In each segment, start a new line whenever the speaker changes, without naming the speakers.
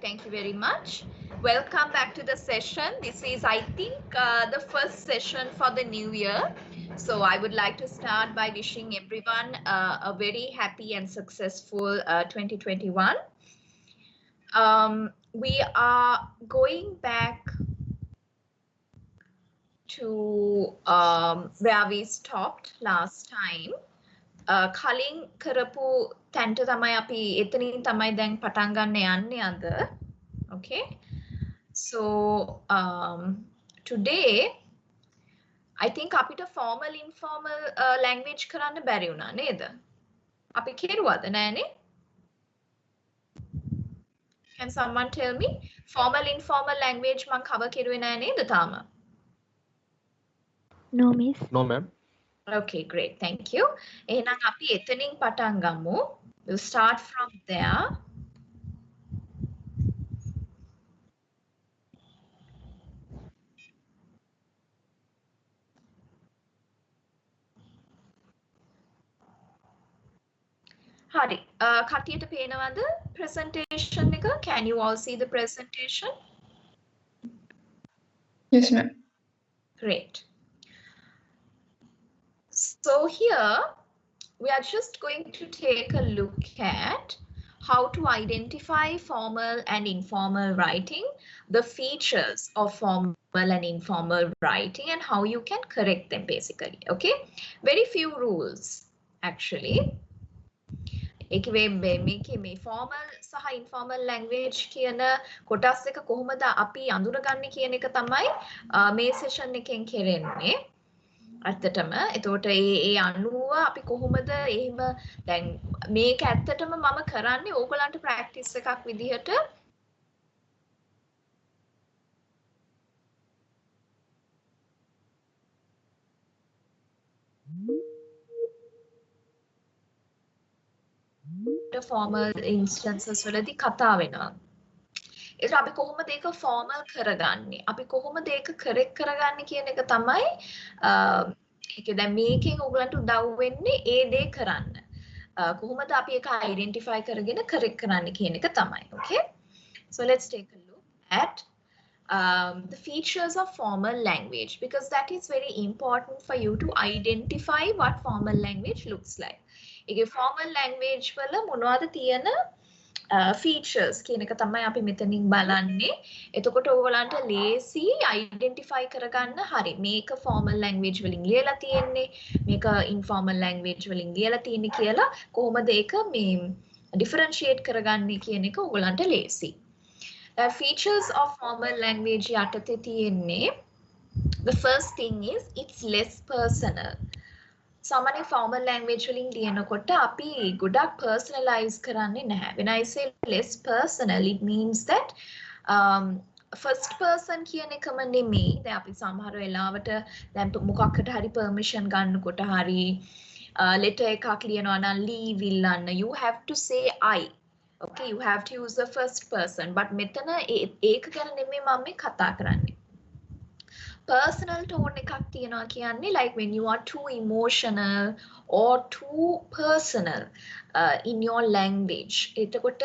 thank you very much. Welcome back to the session. This is, I think, the first session for the new year. So I would like to start by wishing everyone a very happy and successful 2021. We are going back to where we stopped last time. කලින් කරපු තැන්ට තමයි අපි එතනින් තමයි දැන් පටන් ගන්න යන්නේ අද. Okay, so today I think අපිට formal informal language කරන්න බැරි වුණා නේද? අපි කෙරුවද නෑනේ? Can someone tell me? Formal informal language මම cover කෙරුවේ නෑ නේද තාම?
No, miss.
No, ma'am.
Okay, great. Thank you. එහෙනම් අපි එතනින් පටන් ගමු. We'll start from there. හරි. කටියට පේනවද presentation එක? Can you all see the presentation?
Yes, ma'am.
Great. So here we are just going to take a look at how to identify formal and informal writing, the features of formal and informal writing, and how you can correct them basically. Okay, very few rules actually. මේ formal සහ informal language කියන කොටස් එක කොහොමද අපි අඳුරගන්නේ කියන එක තමයි මේ session එකෙන් කෙරෙන්නේ. ඇත්තටම එතකොට ඒ අනුව අපි කොහොමද එහෙම දැන් මේක ඇත්තටම මම කරන්නේ ඕගලන්ට ප්‍රැක්ටිස් එකක් විදිහට formal instances වලදී කතා වෙනවා. ඒක අපි කොහොමද ඒක formal කරගන්නේ? අපි කොහොමද ඒක correct කරගන්නේ කියන එක තමයි ඒක දැන් මේකෙන් ඔයගලන්ට උදව් වෙන්නේ ඒ දේ කරන්න. කොහොමද අපි ඒක identify කරගෙන correct කරන්නේ කියන එක තමයි. Okay? So let's take a look at the features of formal language, because that is very important for you to identify what formal language looks like. ඒකේ formal language වල මොනවද තියෙන features කියන එක තමයි අපි මෙතනින් බලන්නේ. එතකොට ඔයගලන්ට ලේසි identify කරගන්න හරි මේක formal language වලින් ලියලා තියෙන්නේ මේක informal language වලින් ලියලා තියෙන්නේ කියලා කොහොමද ඒක මේ differentiate කරගන්නේ කියන එක ඔයගලන්ට ලේසි. The features of formal language යටතේ තියෙන්නේ, the first thing is it's less personal. සාමාන්‍ය formal language වලින් ලියනකොට අපි ගොඩක් personalize කරන්නේ නැහැ. When I say less personal, it means that first person කියන එකම නෙමෙයි. දැන් අපි සමහර වෙලාවට දැන් මොකක්කට හරි permission ගන්නකොට හරි letter එකක් ලියනවා නම් leave ඉල්ලන්න, you have to say I. Okay, you have to use the first person. But මෙතන ඒක ගැන නෙමෙයි මම මේ කතා කරන්නේ. Personal tone එකක් තියනවා කියන්නේ like when you are too emotional or too personal in your language. එතකොට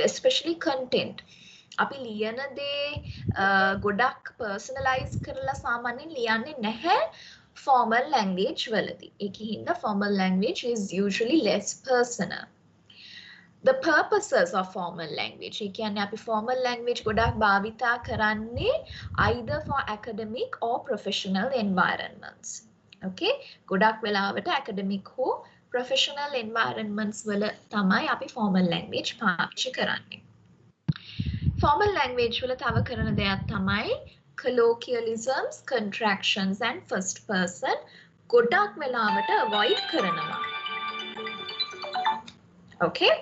especially content. අපි ලියන දේ ගොඩක් personalize කරලා සාමාන්‍යයෙන් ලියන්නේ නැහැ formal language වලදී. ඒකින්ද formal language is usually less personal. The purposes of formal language. ඒ කියන්නේ අපි formal language ගොඩක් භාවිතා කරන්නේ either for academic or professional environments. Okay? ගොඩක් වෙලාවට academic හෝ professional environments වල තමයි අපි formal language පාවිච්චි කරන්නේ. Formal language වල තව කරන දෙයක් තමයි colloquialisms, contractions and first person ගොඩක් වෙලාවට avoid කරනවා. Okay?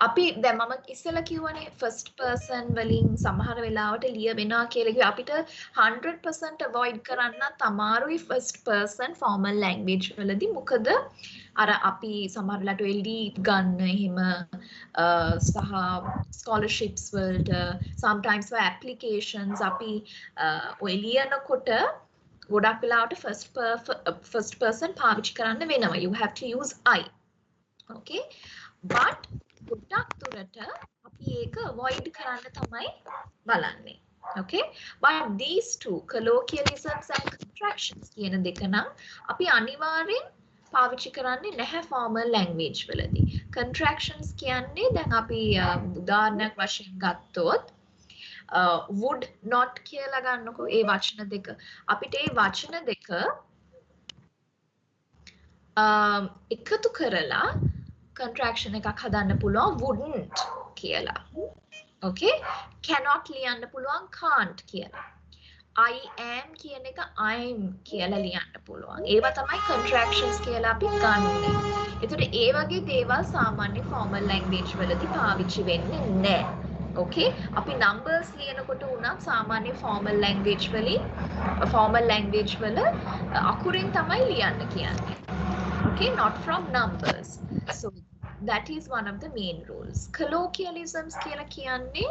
අපි දැන් මම ඉස්සෙල්ලා කිව්වනේ first person වලින් සමහර වෙලාවට ලිය වෙනවා කියලා කිව්වා. අපිට 100% avoid කරන්න අමාරුයි first person formal language වලදී. මොකද අර අපි සමහර වෙලාවට LD ගන්න එහෙම සහ scholarships වලට sometimes for applications අපි ඔය ලියනකොට ගොඩක් වෙලාවට first person පාවිච්චි කරන්න වෙනවා. You have to use I. Okay? But ගොඩක් දුරට අපි ඒක avoid කරන්න තමයි බලන්නේ. Okay, but these two colloquialisms and contractions කියන දෙක නම් අපි අනිවාර්යෙන් පාවිච්චි කරන්නේ නැහැ formal language වලදී. Contractions කියන්නේ දැන් අපි උදාහරණයක් වශයෙන් ගත්තොත් would not කියලා ගන්නකො ඒ වචන දෙක. අපිට ඒ වචන දෙක එකතු කරලා contraction එකක් හදන්න පුළුවන් wouldn't කියලා. Okay, cannot ලියන්න පුළුවන් can't කියලා. I am කියන එක I'm කියලා ලියන්න පුළුවන්. ඒවා තමයි contractions කියලා අපි ගන්නෙ. ඒතකොට ඒ වගේ දේවල් සාමාන්‍ය formal language වලදී පාවිච්චි වෙන්නේ නැහැ. Okay, අපි numbers ලියනකොට උනත් සාමාන්‍ය formal language වල අකුරෙන් තමයි ලියන්න කියන්නේ. Okay, not from numbers. So that is one of the main rules. Colloquialisms කියලා කියන්නේ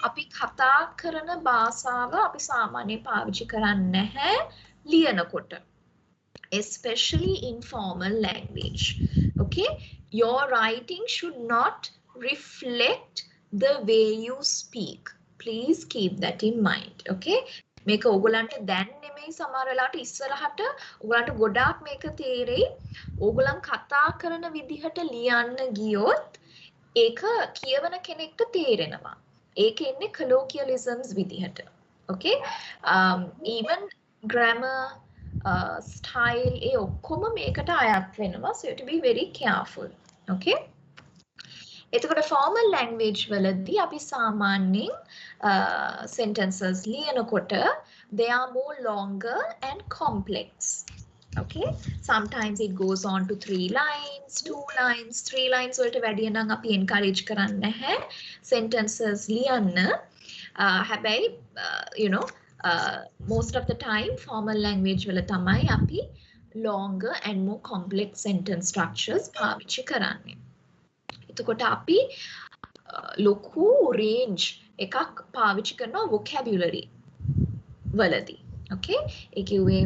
අපි කතා කරන භාෂාව අපි සාමාන්‍යයෙන් පාවිච්චි කරන්නේ නැහැ ලියනකොට. Especially in formal language. Okay, your writing should not reflect the way you speak. Please keep that in mind. Okay, මේක ඕගොල්ලන්ට දැන් නෙමෙයි සමහර වෙලාවට ඉස්සරහට ඕගොල්ලන්ට ගොඩාක් මේක තේරෙයි. ඕගොල්ලන් කතා කරන විදිහට ලියන්න ගියොත් ඒක කියවන කෙනෙක්ට තේරෙනවා. ඒක එන්නේ colloquialisms විදිහට. Okay, even grammar, style ඒ ඔක්කොම මේකට අයත් වෙනවා. So you have to be very careful. Okay. එතකොට formal language වලදී අපි සාමාන්‍යයෙන් sentences ලියනකොට they are more longer and complex. Okay, sometimes it goes on to 3 lines, 2 lines, 3 lines වලට වැඩිය නම් අපි encourage කරන්නේ නැහැ sentences ලියන්න. හැබැයි you know, most of the time formal language වල තමයි අපි longer and more complex sentence structures පාවිච්චි කරන්නේ. එතකොට අපි ලොකු රේන්ජ් එකක් පාවිච්චි කරනවා vocabulary වලදී. Okay, ඒ කිව්වේ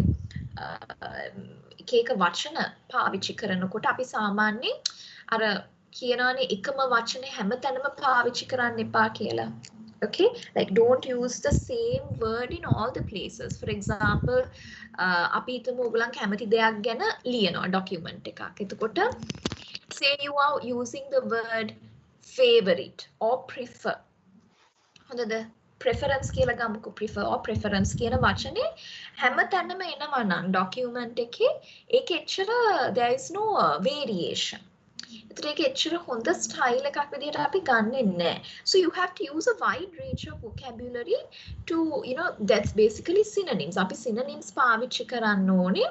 එක වචන පාවිච්චි කරනකොට අපි සාමාන්‍යයෙන් අර කියනවානේ එකම වචනේ හැමතැනම පාවිච්චි කරන්න එපා කියලා. Okay, like don't use the same word in all the places. For example, අපි හිතමු ඔයගොල්ලන් කැමති දෙයක් ගැන ලියනවා document එකක්. එතකොට say you are using the word favorite or prefer. හොඳද? preference කියලා ගමුකෝ. prefer or preference කියන වචනේ හැමතැනම එනවා නම් document එකේ ඒක එච්චර there is no variation. ඒතර ඒක එච්චර හොඳ style එකක් විදිහට අපි ගන්නෙ නැහැ. So you have to use a wide range of vocabulary to, you know, that's basically synonyms. අපි synonyms පාවිච්චි කරන්න ඕනේ.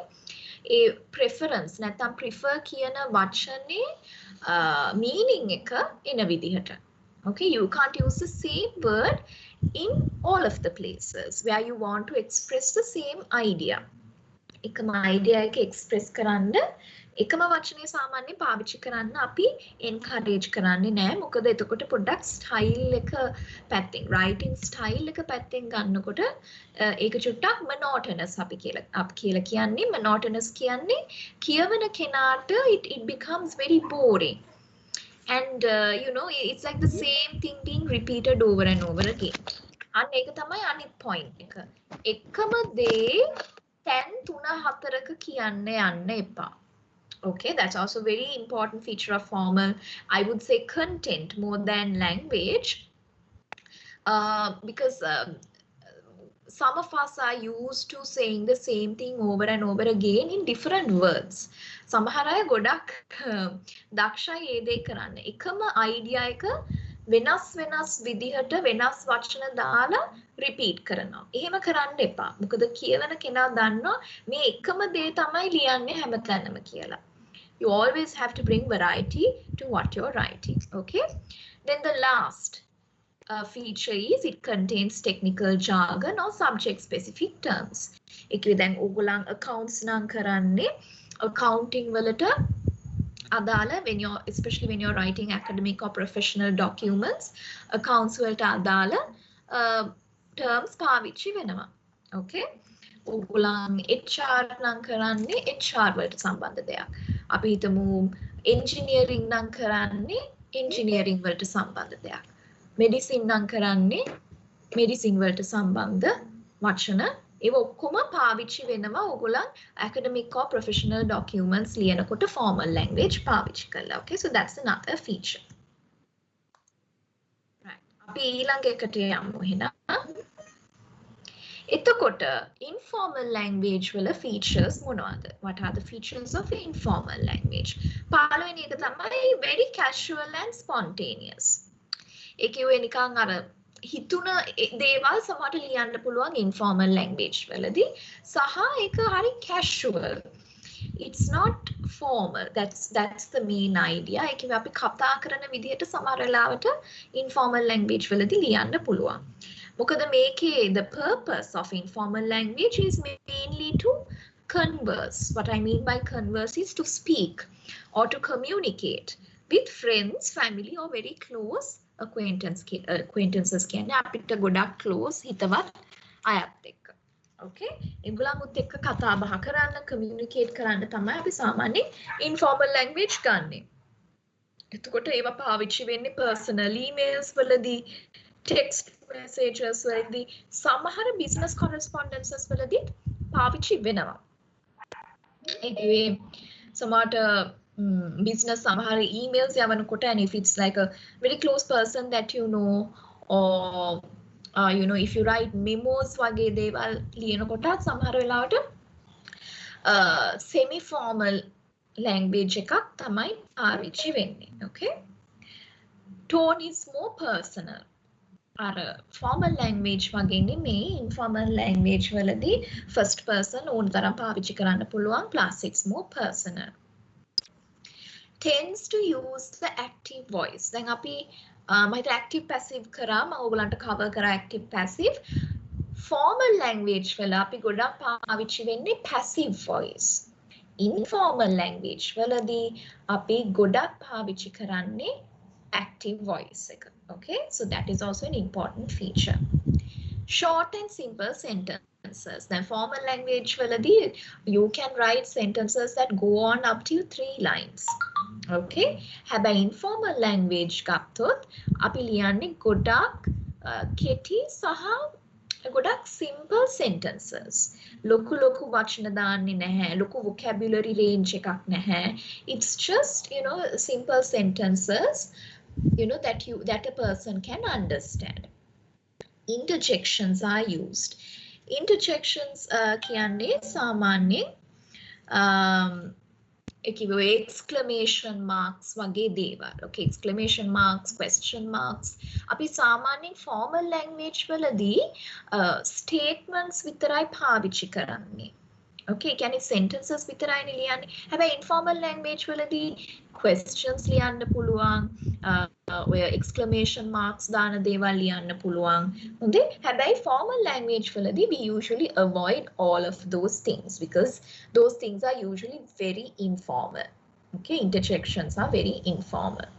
ඒ preference නැත්නම් prefer කියන වචනේ meaning එක එන විදිහට. Okay, you can't use the same word in all of the places where you want to express the same idea. එකම idea එක express කරන්න එකම වචනේ සාමාන්‍යයෙන් පාවිච්චි කරන්න අපි encourage කරන්නේ නැහැ. මොකද එතකොට පොඩ්ඩක් style එක පැත්තෙන් writing style එක පැත්තෙන් ගන්නකොට ඒක චුට්ටක් monotonous අපි කියලා කියන්නේ. monotonous කියන්නේ කියවන කෙනාට it becomes very boring. And you know, it's like the same thing being repeated over and over again. අන්න ඒක තමයි අනිත් point එක. එකම දේ තැන් 3-4ක කියන්න යන්න එපා. Okay, that's also very important feature of formal, I would say, content more than language, because some of us are used to saying the same thing over and over again in different words. සමහර අය ගොඩක් දක්ෂයි ඒ දේ කරන්න. එකම idea එක වෙනස් විදිහට වෙනස් වචන දාලා repeat කරනවා. එහෙම කරන්න එපා. මොකද කියවන කෙනා දන්නවා මේ එකම දේ තමයි ලියන්නේ හැමතැනම කියලා. You always have to bring variety to what you're writing. Okay. Then the last feature is it contains technical jargon or subject specific terms. එකේ දැන් ඕගොල්ලන් accounts නම් කරන්නේ accounting වලට අදාළ especially when you're writing academic or professional documents, accounts වලට අදාළ terms පාවිච්චි වෙනවා. Okay. ඕගොල්ලන් HR නම් කරන්නේ HR වලට සම්බන්ධ දෙයක්. අපි හිතමු engineering නම් කරන්නේ engineering වලට සම්බන්ධ දෙයක්. medicine නම් කරන්නේ medicine වලට සම්බන්ධ වචන ඒව ඔක්කොම පාවිච්චි වෙනවා ඕගොල්ලන් academic or professional documents ලියනකොට formal language පාවිච්චි කරලා. Okay, so that's another feature. Right. අපි ඊළඟ එකට යමු එහෙනම්. එතකොට informal language වල features මොනවද? What are the features of informal language? පළවෙනි එක තමයි very casual and spontaneous. ඒ කිව්වේ නිකන් අර හිතුන දේවල් සමහරට ලියන්න පුළුවන් informal language වලදී සහ ඒක හරි casual. It's not formal. That's the main idea. ඒ කිව්වේ අපි කතා කරන විදිහට සමහර වෙලාවට informal language වලදී ලියන්න පුළුවන්. මොකද මේකේ the purpose of informal language is mainly to converse. What I mean by converse is to speak or to communicate with friends, family or very close acquaintances කියන්නේ අපිට ගොඩක් close හිතවත් අයත් එක්ක. Okay? ඒගොල්ලන්ත් එක්ක කතා බහ කරන්න, communicate කරන්න තමයි අපි සාමාන්‍යයෙන් informal language ගන්නෙ. එතකොට ඒවා පාවිච්චි වෙන්නේ personal emails වලදී, text messages වලදී, සමහර business correspondences වලදී පාවිච්චි වෙනවා. ඒ කිව්වේ සමහරට business සමහර emails යවනකොට and if it's like a very close person that you know or you know if you write memos වගේ දේවල් ලියනකොටත් සමහර වෙලාවට semi formal language එකක් තමයි පාවිච්චි වෙන්නේ. Okay, tone is more personal. අර formal language වගේ නෙමෙයි informal language වලදී first person ඕන තරම් පාවිච්චි කරන්න පුළුවන් plus it's more personal. Tends to use the active voice. දැන් අපි මම active passive කරා මම ඔයගලන්ට cover කරා active passive. Formal language වල අපි ගොඩක් පාවිච්චි වෙන්නේ passive voice. Informal language වලදී අපි ගොඩක් පාවිච්චි කරන්නේ active voice එක. Okay, so that is also an important feature. Short and simple sentences. Then formal language වලදී you can write sentences that go on up to 3 lines. Okay, හැබැයි informal language ගත්තොත් අපි ලියන්නේ ගොඩක් කෙටි සහ ගොඩක් simple sentences. ලොකු වචන දාන්නේ නැහැ. ලොකු vocabulary range එකක් නැහැ. It's just, you know, simple sentences, you know, that a person can understand. Interjections are used. Interjections කියන්නේ සාමාන්‍යයෙන් exclamation marks වගේ දේවල්. Okay, exclamation marks, question marks. අපි සාමාන්‍යයෙන් formal language වලදී statements විතරයි පාවිච්චි කරන්නේ. Okay, කියන්නේ sentences විතරයිනේ ලියන්නේ. හැබැයි informal language වලදී questions ලියන්න පුළුවන්, ඔය exclamation marks දාන දේවල් ලියන්න පුළුවන්. හොඳේ. හැබැයි formal language වලදී we usually avoid all of those things because those things are usually very informal. Okay, interjections are very informal.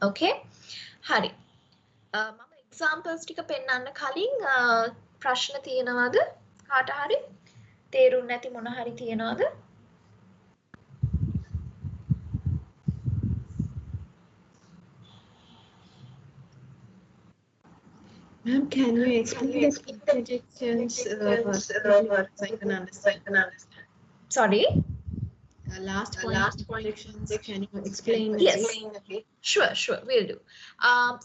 Okay, හරි. මම examples ටික පෙන්නන්න කලින් ප්‍රශ්න තියෙනවද කාට හරි? තේරුම් නැති මොන හරි තියනවද?
Ma'am, can you explain the interjections so I can understand?
Sorry?
Last interjections, can you explain?
Yes. Sure, will do.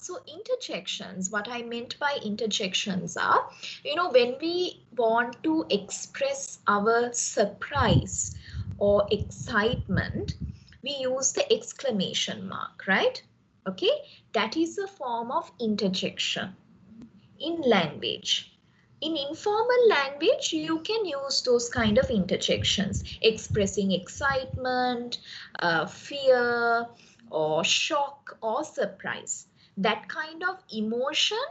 So interjections, what I meant by interjections are, you know, when we want to express our surprise or excitement, we use the exclamation mark, right? Okay, that is a form of interjection in language. In informal language, you can use those kind of interjections, expressing excitement, fear, or shock or surprise. That kind of emotion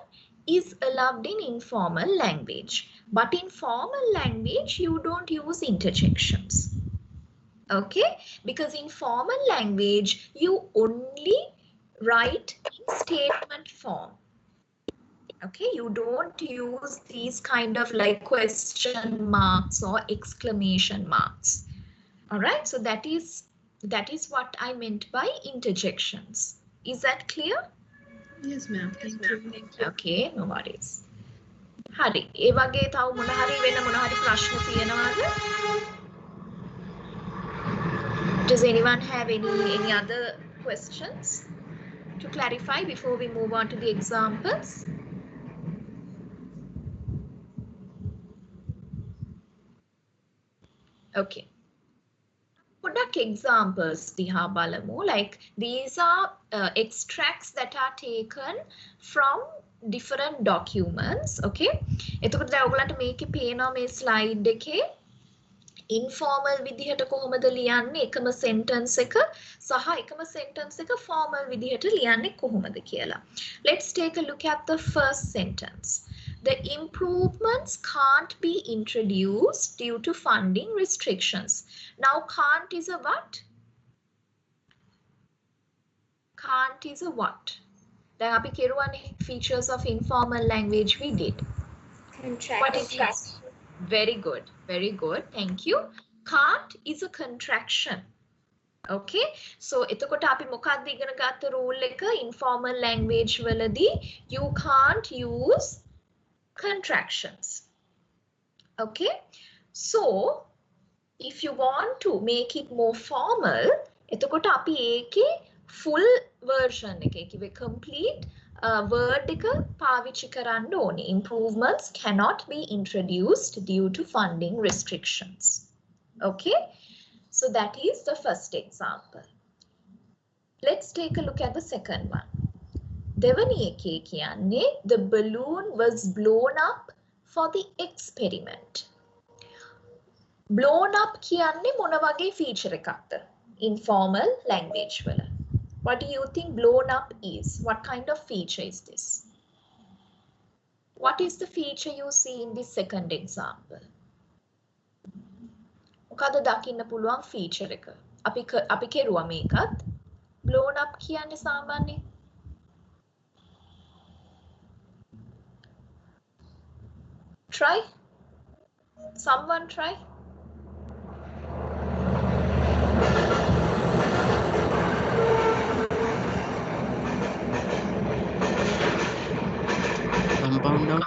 is allowed in informal language. But in formal language, you don't use interjections. Okay? Because in formal language, you only write in statement form. Okay, you don't use these kind of like question marks or exclamation marks. All right, so that is what I meant by interjections. Is that clear?
Yes, ma'am. Thank you.
Okay, no worries. හරි. ඒ වගේ තව මොන හරි වෙන මොන හරි ප්‍රශ්න තියෙනවද? Does anyone have any other questions to clarify before we move on to the examples? Okay. Product examples දිහා බලමු. Like these are extracts that are taken from different documents. Okay. එතකොට දැන් ඔයගලන්ට මේකේ පේනවා මේ slide එකේ informal විදිහට කොහොමද ලියන්නේ එකම sentence එක සහ එකම sentence එක formal විදිහට ලියන්නේ කොහොමද කියලා. Let's take a look at the first sentence. The improvements can't be introduced due to funding restrictions. Now can't is a what? Can't is a what? දැන් අපි කෙරුවානේ features of informal language we did. What is that? Very good. Very good. Thank you. Can't is a contraction. Okay. So එතකොට අපි මොකක්ද ඉගෙන ගත්ත rule එක informal language වලදී you can't use contractions. Okay. So if you want to make it more formal, එතකොට අපි ඒකේ full version එක කිව්වේ complete word එක පාවිච්චි කරන්න ඕනේ. Improvements cannot be introduced due to funding restrictions. Okay. So that is the first example. Let's take a look at the second one. දෙවැනි එකේ කියන්නේ the balloon was blown up for the experiment. Blown up කියන්නේ මොන වගේ feature එකක්ද? Informal language වල. What do you think blown up is? What kind of feature is this? What is the feature you see in this second example? මොකද දකින්න පුළුවන් feature එක? අපි කෙරුවා මේකත්. Blown up කියන්නේ සාමාන්‍යයෙන් try. Someone try.
Compound noun.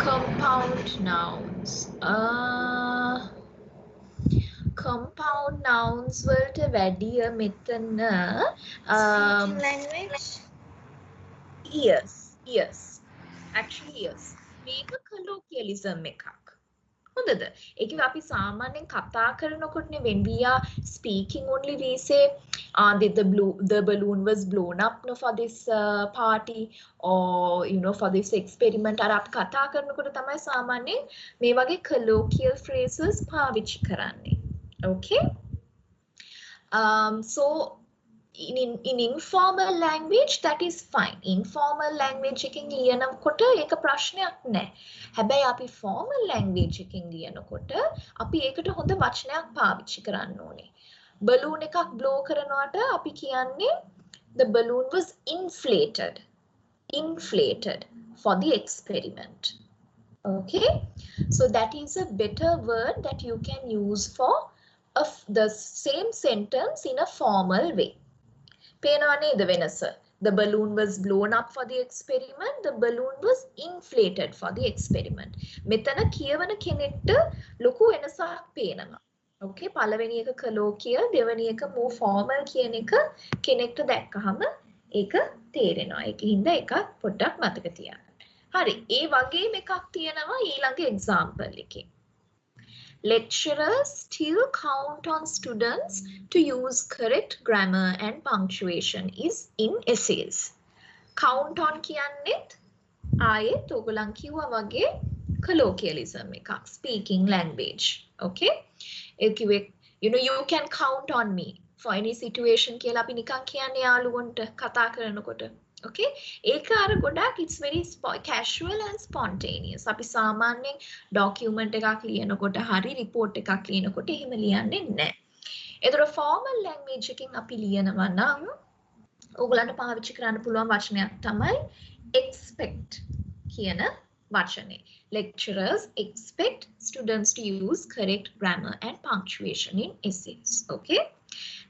Compound nouns. Compound nouns වලට වැඩිය මෙතන
language.
Yes. Actually yes. මේක colloquialism එකක්. හොඳද? ඒකේ අපි සාමාන්‍යයෙන් කතා කරනකොටනේ when we are speaking only we say the balloon was blown up for this party or for this experiment අර අපි කතා කරනකොට තමයි සාමාන්‍යයෙන් මේ වගේ colloquial phrases පාවිච්චි කරන්නේ. Okay? So in informal language that is fine. Informal language එකකින් ලියනකොට ඒක ප්‍රශ්නයක් නැහැ. හැබැයි අපි formal language එකකින් ලියනකොට අපි ඒකට හොඳ වචනයක් පාවිච්චි කරන්න ඕනේ. balloon එකක් blow කරනකොට අපි කියන්නේ the balloon was inflated for the experiment. Okay? So that is a better word that you can use for the same sentence in a formal way. පේනව නේද වෙනස? The balloon was blown up for the experiment. The balloon was inflated for the experiment. මෙතන කියවන කෙනෙක්ට ලොකු වෙනසක් පේනවා. Okay, පළවෙනි එක colloquial, දෙවෙනි එක more formal කියන එක කෙනෙක්ට දැක්කහම ඒක තේරෙනවා. ඒකින්ද එකක් පොඩ්ඩක් මතක තියාගන්න. හරි, ඒ වගේම එකක් තියෙනවා ඊළඟ example එකේ. Lecturers still count on students to use correct grammar and punctuation is in essays. Count on කියන්නේත් ආයෙත් ඔයගොල්ලන් කිව්වා වගේ colloquialism එකක්, speaking language. Okay? ඒ කිව්වේ you can count on me for any situation කියලා අපි නිකන් කියන්නේ යාළුවන්ට කතා කරනකොට. Okay? ඒක අර ගොඩක් it's very casual and spontaneous. අපි සාමාන්‍යයෙන් document එකක් ලියනකොට හරි report එකක් ලියනකොට එහෙම ලියන්නේ නැහැ. ඒතර formal language එකකින් අපි ලියනවා නම් ඕගොල්ලන්ට පාවිච්චි කරන්න පුළුවන් වචනයක් තමයි expect කියන වචනේ. Lecturers expect students to use correct grammar and punctuation in essays. Okay?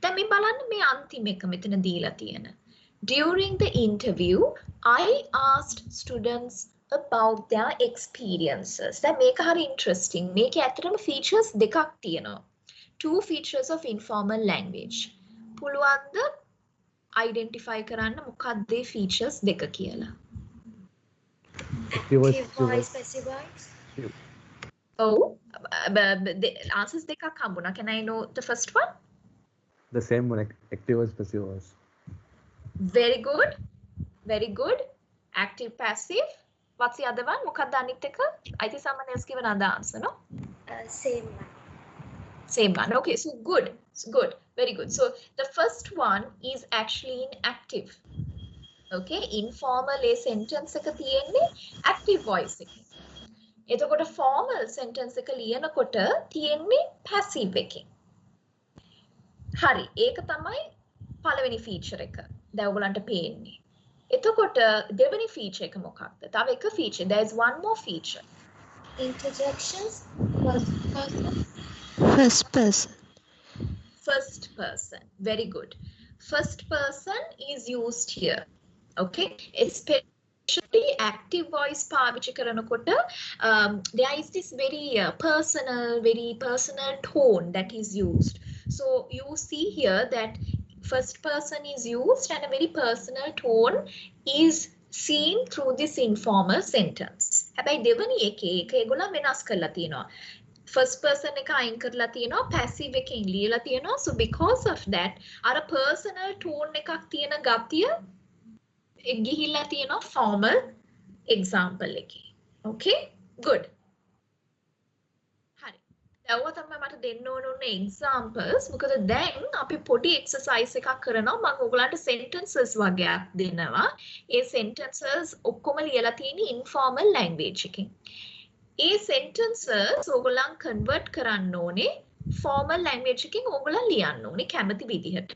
දැන් මේ බලන්න මේ අන්තිම එක මෙතන දීලා තියෙන. During the interview, I asked students about their experiences. දැන් මේක හරි interesting. මේකේ ඇත්තටම features දෙකක් තියෙනවා. Two features of informal language. පුළුවන්ද identify කරන්න මොකක්ද මේ features දෙක කියලා?
Active voice, passive voice.
Oh, the answers දෙකක් හම්බුණා. Can I know the first one?
The same one, active voice, passive voice.
Very good. Very good. Active, passive. What's the other one? මොකක්ද අනිත් එක? I think someone else gave another answer, no?
Same one.
Same one. Okay, so good. So good. Very good. So the first one is actually in active. Okay, informal a sentence එක තියෙන්නේ active voice එකේ. එතකොට formal sentence එක ලියනකොට තියෙන්නේ passive එකේ. හරි. ඒක තමයි පළවෙනි feature එක. දැන් ඔයගලන්ට පේන්නේ. එතකොට දෙවෙනි feature එක මොකක්ද? තව එක feature. There is one more feature.
Interjections.
First person.
First person. Very good. First person is used here. Okay, especially active voice පාවිච්චි කරනකොට there is this very personal tone that is used. So you see here that first person is used and a very personal tone is seen through this informal sentence. හැබැයි දෙවෙනි එකේ ඒගොල්ලෝ වෙනස් කරලා තියෙනවා. First person එක අයින් කරලා තියෙනවා, passive එකෙන් ලියලා තියෙනවා. So because of that අර personal tone එකක් තියෙන ගතිය ගිහිල්ලා තියෙනවා formal example එකේ. Okay, good. හරි. දැන් තමයි මට දෙන්න ඕන examples. මොකද දැන් අපි පොඩි exercise එකක් කරනවා. මම ඔයගලන්ට sentences වගේක් දෙනවා. ඒ sentences ඔක්කොම ලියලා තියෙන්නේ informal language එකකින්. ඒ sentences ඔයගලන් convert කරන්න ඕනේ formal language එකකින් ඔයගලන් ලියන්න ඕනේ කැමති විදිහට.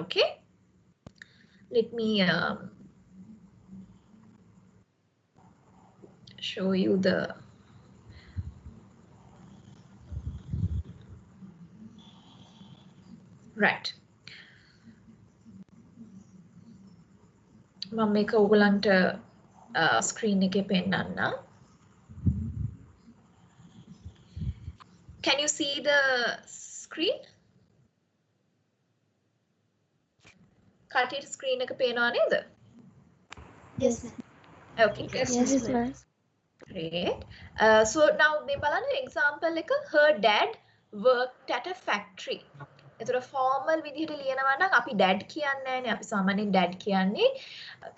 Okay? Let me show you the right. මම මේක ඔයගලන්ට screen එකේ පෙන්නන්න. Can you see the screen? කටට screen එක පේනවා නේද?
Yes, ma'am.
Okay,
Yes, ma'am.
great. So now මේ බලන්න example එක her dad worked at a factory. ඒතර formal විදිහට ලියනවා නම් අපි dad කියන්නේ නැහැනේ. අපි සාමාන්‍යයෙන් dad කියන්නේ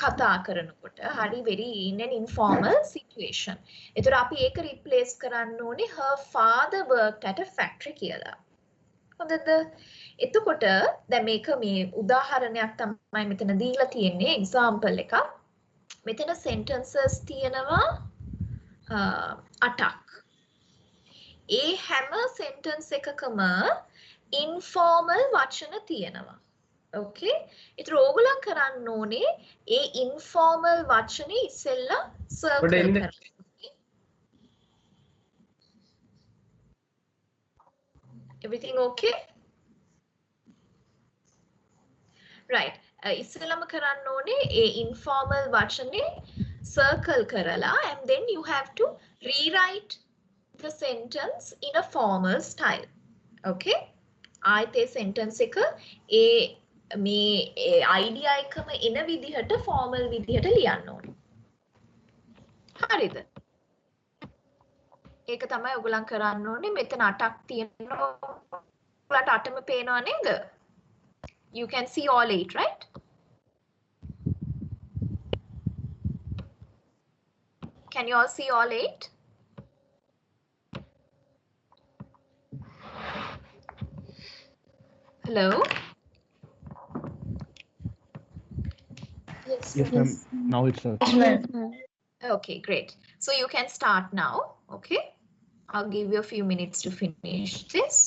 කතා කරනකොට. හරි very in an informal situation. ඒතර අපි ඒක replace කරන්න ඕනේ her father worked at a factory කියලා. හොඳද? එතකොට දැන් මේක මේ උදාහරණයක් තමයි මෙතන දීලා තියෙන්නේ example එකක්. මෙතන sentences තියෙනවා 8ක්. ඒ හැම sentence එකකම informal වචන තියෙනවා. Okay? ඒතර ඕගොල්ලෝ කරන්න ඕනේ ඒ informal වචනේ ඉස්සෙල්ලා circle කරන්න. Everything okay? Right. ඉස්සෙල්ලාම කරන්න ඕනේ ඒ informal වචනේ circle කරලා and then you have to rewrite the sentence in a formal style. Okay? ආයෙත් ඒ sentence එක ඒ මේ idea එකම එන විදිහට formal විදිහට ලියන්න ඕනේ. හරිද? ඒක තමයි ඔයගලන් කරන්න ඕනේ. මෙතන 8ක් තියෙනවා. ඔයගලන්ට 8ම පේනව නේද? You can see all 8, right? Can you all see all 8? Hello?
Yes,
Yes, ma'am. Now it's
Okay, great. So you can start now, okay? I'll give you a few minutes to finish this.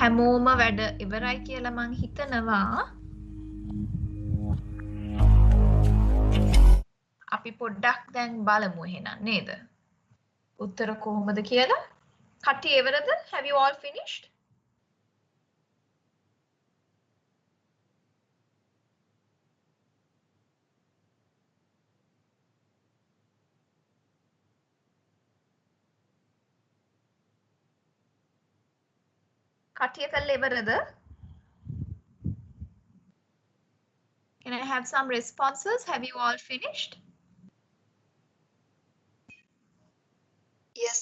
හැමෝම වැඩ ඉවරයි කියලා මං හිතනවා. අපි පොඩ්ඩක් දැන් බලමු එහෙනම් නේද? උත්තර කොහොමද කියලා? කට්ටිය ඉවරද? Have you all finished? කට්ටිය කළා ඉවරද? Can I have some responses? Have you all finished?
Yes.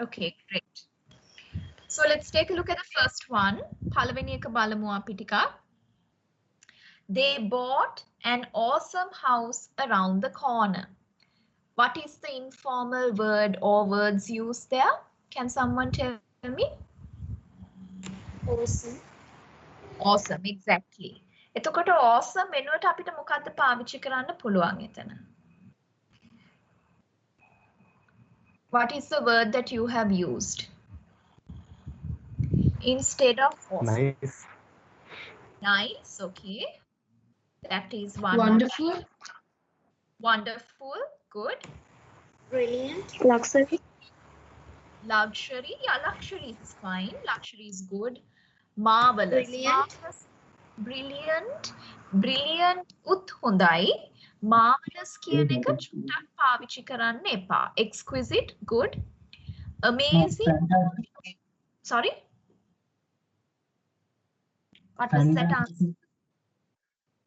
Okay, great. So let's take a look at the first one. පළවෙනි එක බලමු අපි ටිකක්. They bought an awesome house around the corner. What is the informal word or words used there? Can someone tell me?
Awesome.
Awesome, exactly. එතකොට awesome වෙනුවට අපිට මොකක්ද පාවිච්චි කරන්න පුළුවන් එතන? What is the word that you have used instead of awesome?
Nice.
Nice, okay. That is one.
Wonderful.
Wonderful, good.
Brilliant.
Luxury.
Luxury, yeah, luxury is fine. Luxury is good. Marvelous.
Brilliant.
Marvelous. Brilliant. Brilliant. උත් හොඳයි. Marvelous කියන එක චුට්ටක් පාවිච්චි කරන්න එපා. Exquisite, good. Amazing. Sorry? What was that answer?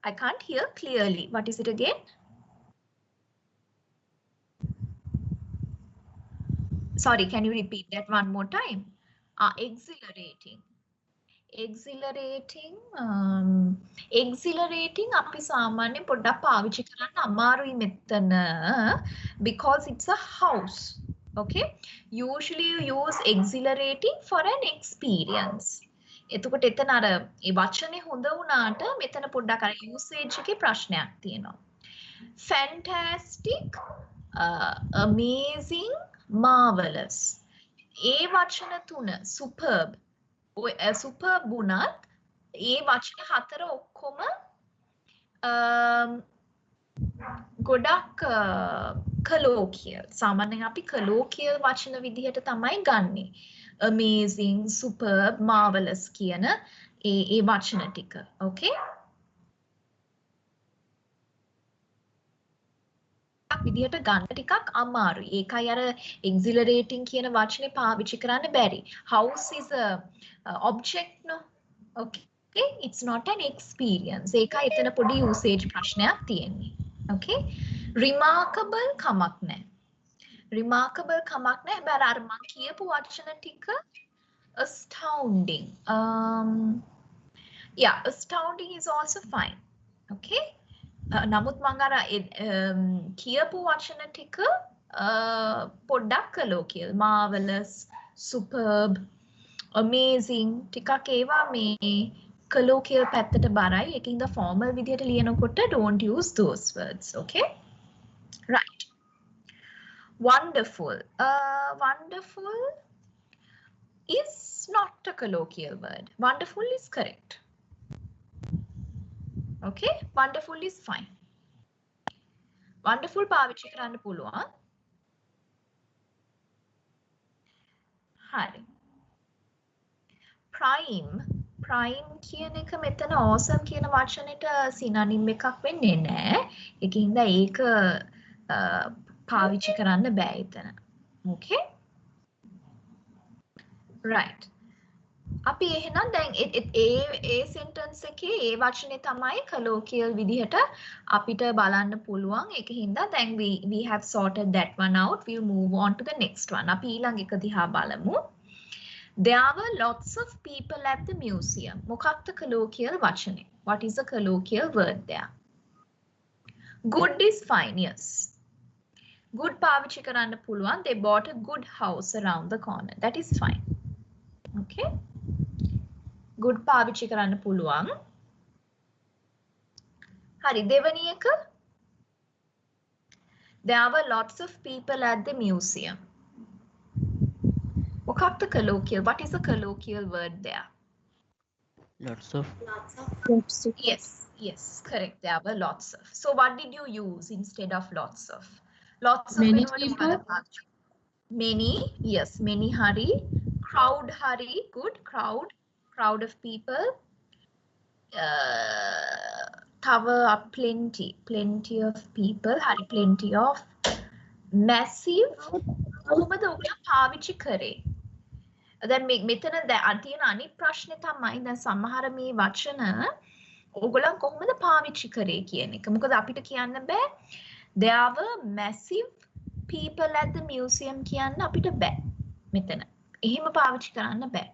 I can't hear clearly. What is it again? Sorry, can you repeat that one more time? Exhilarating. Exhilarating. Exhilarating අපි සාමාන්‍යයෙන් පොඩ්ඩක් පාවිච්චි කරන්න අමාරුයි මෙතන because it's a house. Okay? Usually you use exhilarating for an experience. එතකොට එතන අර ඒ වචනේ හොඳ වුණාට මෙතන පොඩ්ඩක් අර usage එකේ ප්‍රශ්නයක් තියෙනවා. Fantastic, amazing, marvelous. ඒ වචන තුන superb. superb වුණත් ඒ වචන හතර ඔක්කොම ගොඩක් colloquial. සාමාන්‍යයෙන් අපි colloquial වචන විදිහට තමයි ගන්නෙ. Amazing, superb, marvelous කියන ඒ වචන ටික. Okay? විදිහට ගන්න ටිකක් අමාරුයි. ඒකයි අර exhilarating කියන වචනේ පාවිච්චි කරන්න බැරි. House is a object no. Okay? It's not an experience. ඒකයි එතන පොඩි usage ප්‍රශ්නයක් තියෙන්නේ. Okay? Remarkable කමක් නැහැ. Remarkable කමක් නැහැ. හැබැයි අර මම කියපු වචන ටික astounding. Yeah, astounding is also fine. Okay? නමුත් මම අර කියපු වචන ටික පොඩ්ඩක් colloquial. Marvelous, superb, amazing ටිකක් ඒවා මේ colloquial පැත්තට බරයි. ඒකින්ද formal විදිහට ලියනකොට don't use those words. Okay? Right. Wonderful. Wonderful is not a colloquial word. Wonderful is correct. Okay, wonderful is fine. Wonderful පාවිච්චි කරන්න පුළුවන්. හරි. Prime කියන එක මෙතන awesome කියන වචනෙට synonym එකක් වෙන්නේ නැහැ. ඒකින්ද ඒක පාවිච්චි කරන්න බෑ එතන. Okay? Right. අපි එහෙනම් දැන් ඒ sentence එකේ ඒ වචනේ තමයි colloquial විදිහට අපිට බලන්න පුළුවන්. ඒකින්ද දැන් we have sorted that one out. We'll move on to the next one. අපි ඊළඟ එක දිහා බලමු. There were lots of people at the museum. මොකක්ද colloquial වචනේ? What is the colloquial word there? Good is fine, yes. Good පාවිච්චි කරන්න පුළුවන්. They bought a good house around the corner. That is fine. Okay? Good පාවිච්චි කරන්න පුළුවන්. හරි දෙවැනි එක. There were lots of people at the museum. මොකක්ද colloquial? What is the colloquial word there?
Lots of.
Yes, yes, correct. There were lots of. So what did you use instead of lots of? Lots of
Many
වෙනුවට
people?
මොකද පාවිච්චි? Many, yes, many hari. Crowd hari, good. Crowd of people. Tower plenty of people. Hari plenty of. Massive. කොහොමද ඔක පාවිච්චි කරේ? දැන් මෙතන දැන් තියෙන අනිත් ප්‍රශ්නේ තමයි දැන් සමහර මේ වචන ඕගොල්ලන් කොහොමද පාවිච්චි කරේ කියන එක. මොකද අපිට කියන්න බෑ there were massive people at the museum කියන්න අපිට බෑ මෙතන. එහෙම පාවිච්චි කරන්න බෑ.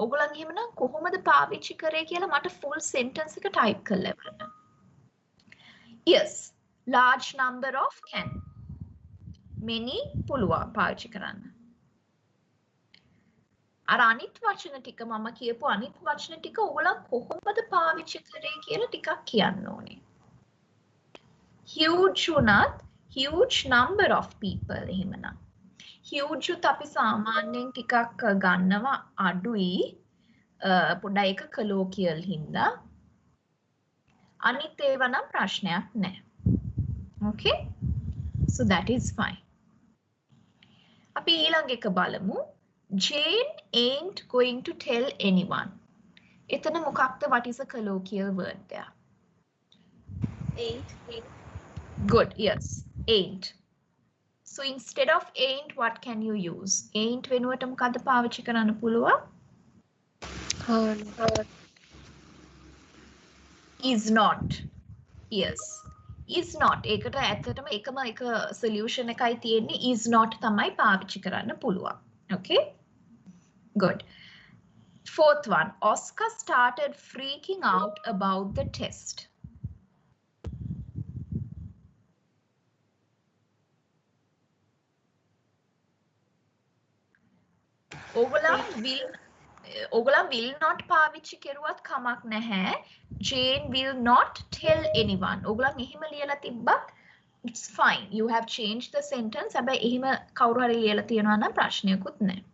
ඕගොල්ලන් එහෙමනම් කොහොමද පාවිච්චි කරේ කියලා මට full sentence එක type කරලා එවන්න. Yes, large number of can. Many පුළුවන් පාවිච්චි කරන්න. අර අනිත් වචන ටික මම කියපු අනිත් වචන ටික ඕගොල්ලන් කොහොමද පාවිච්චි කරේ කියලා ටිකක් කියන්න ඕනේ. Huge උනත් huge number of people එහෙමනම්. Huge උත් අපි සාමාන්‍යයෙන් ටිකක් ගන්නවා අඩුයි. පොඩ්ඩක් ඒක colloquial හින්දා. අනිත් ඒවා නම් ප්‍රශ්නයක් නැහැ. Okay? So that is fine. අපි ඊළඟ එක බලමු. Jane ain't going to tell anyone. එතන මොකක්ද? What is a colloquial word there?
Ain't.
Good, yes. Ain't. So instead of ain't, what can you use? Ain't වෙනුවට මොකද්ද පාවිච්චි කරන්න පුළුවන්? Is not. Yes. Is not. ඒකට ඇත්තටම එකම එක solution එකයි තියෙන්නේ. Is not තමයි පාවිච්චි කරන්න පුළුවන්. Okay? Good. Fourth one. Oscar started freaking out about the test. ඕගොල්ලන් will not පාවිච්චි කරුවත් කමක් නැහැ. Jane will not tell anyone. ඕගොල්ලන් එහෙම ලියලා තිබ්බත් it's fine. You have changed the sentence. හැබැයි එහෙම කවුරු හරි ලියලා තියනවා නම් ප්‍රශ්නයක්වත් නැහැ.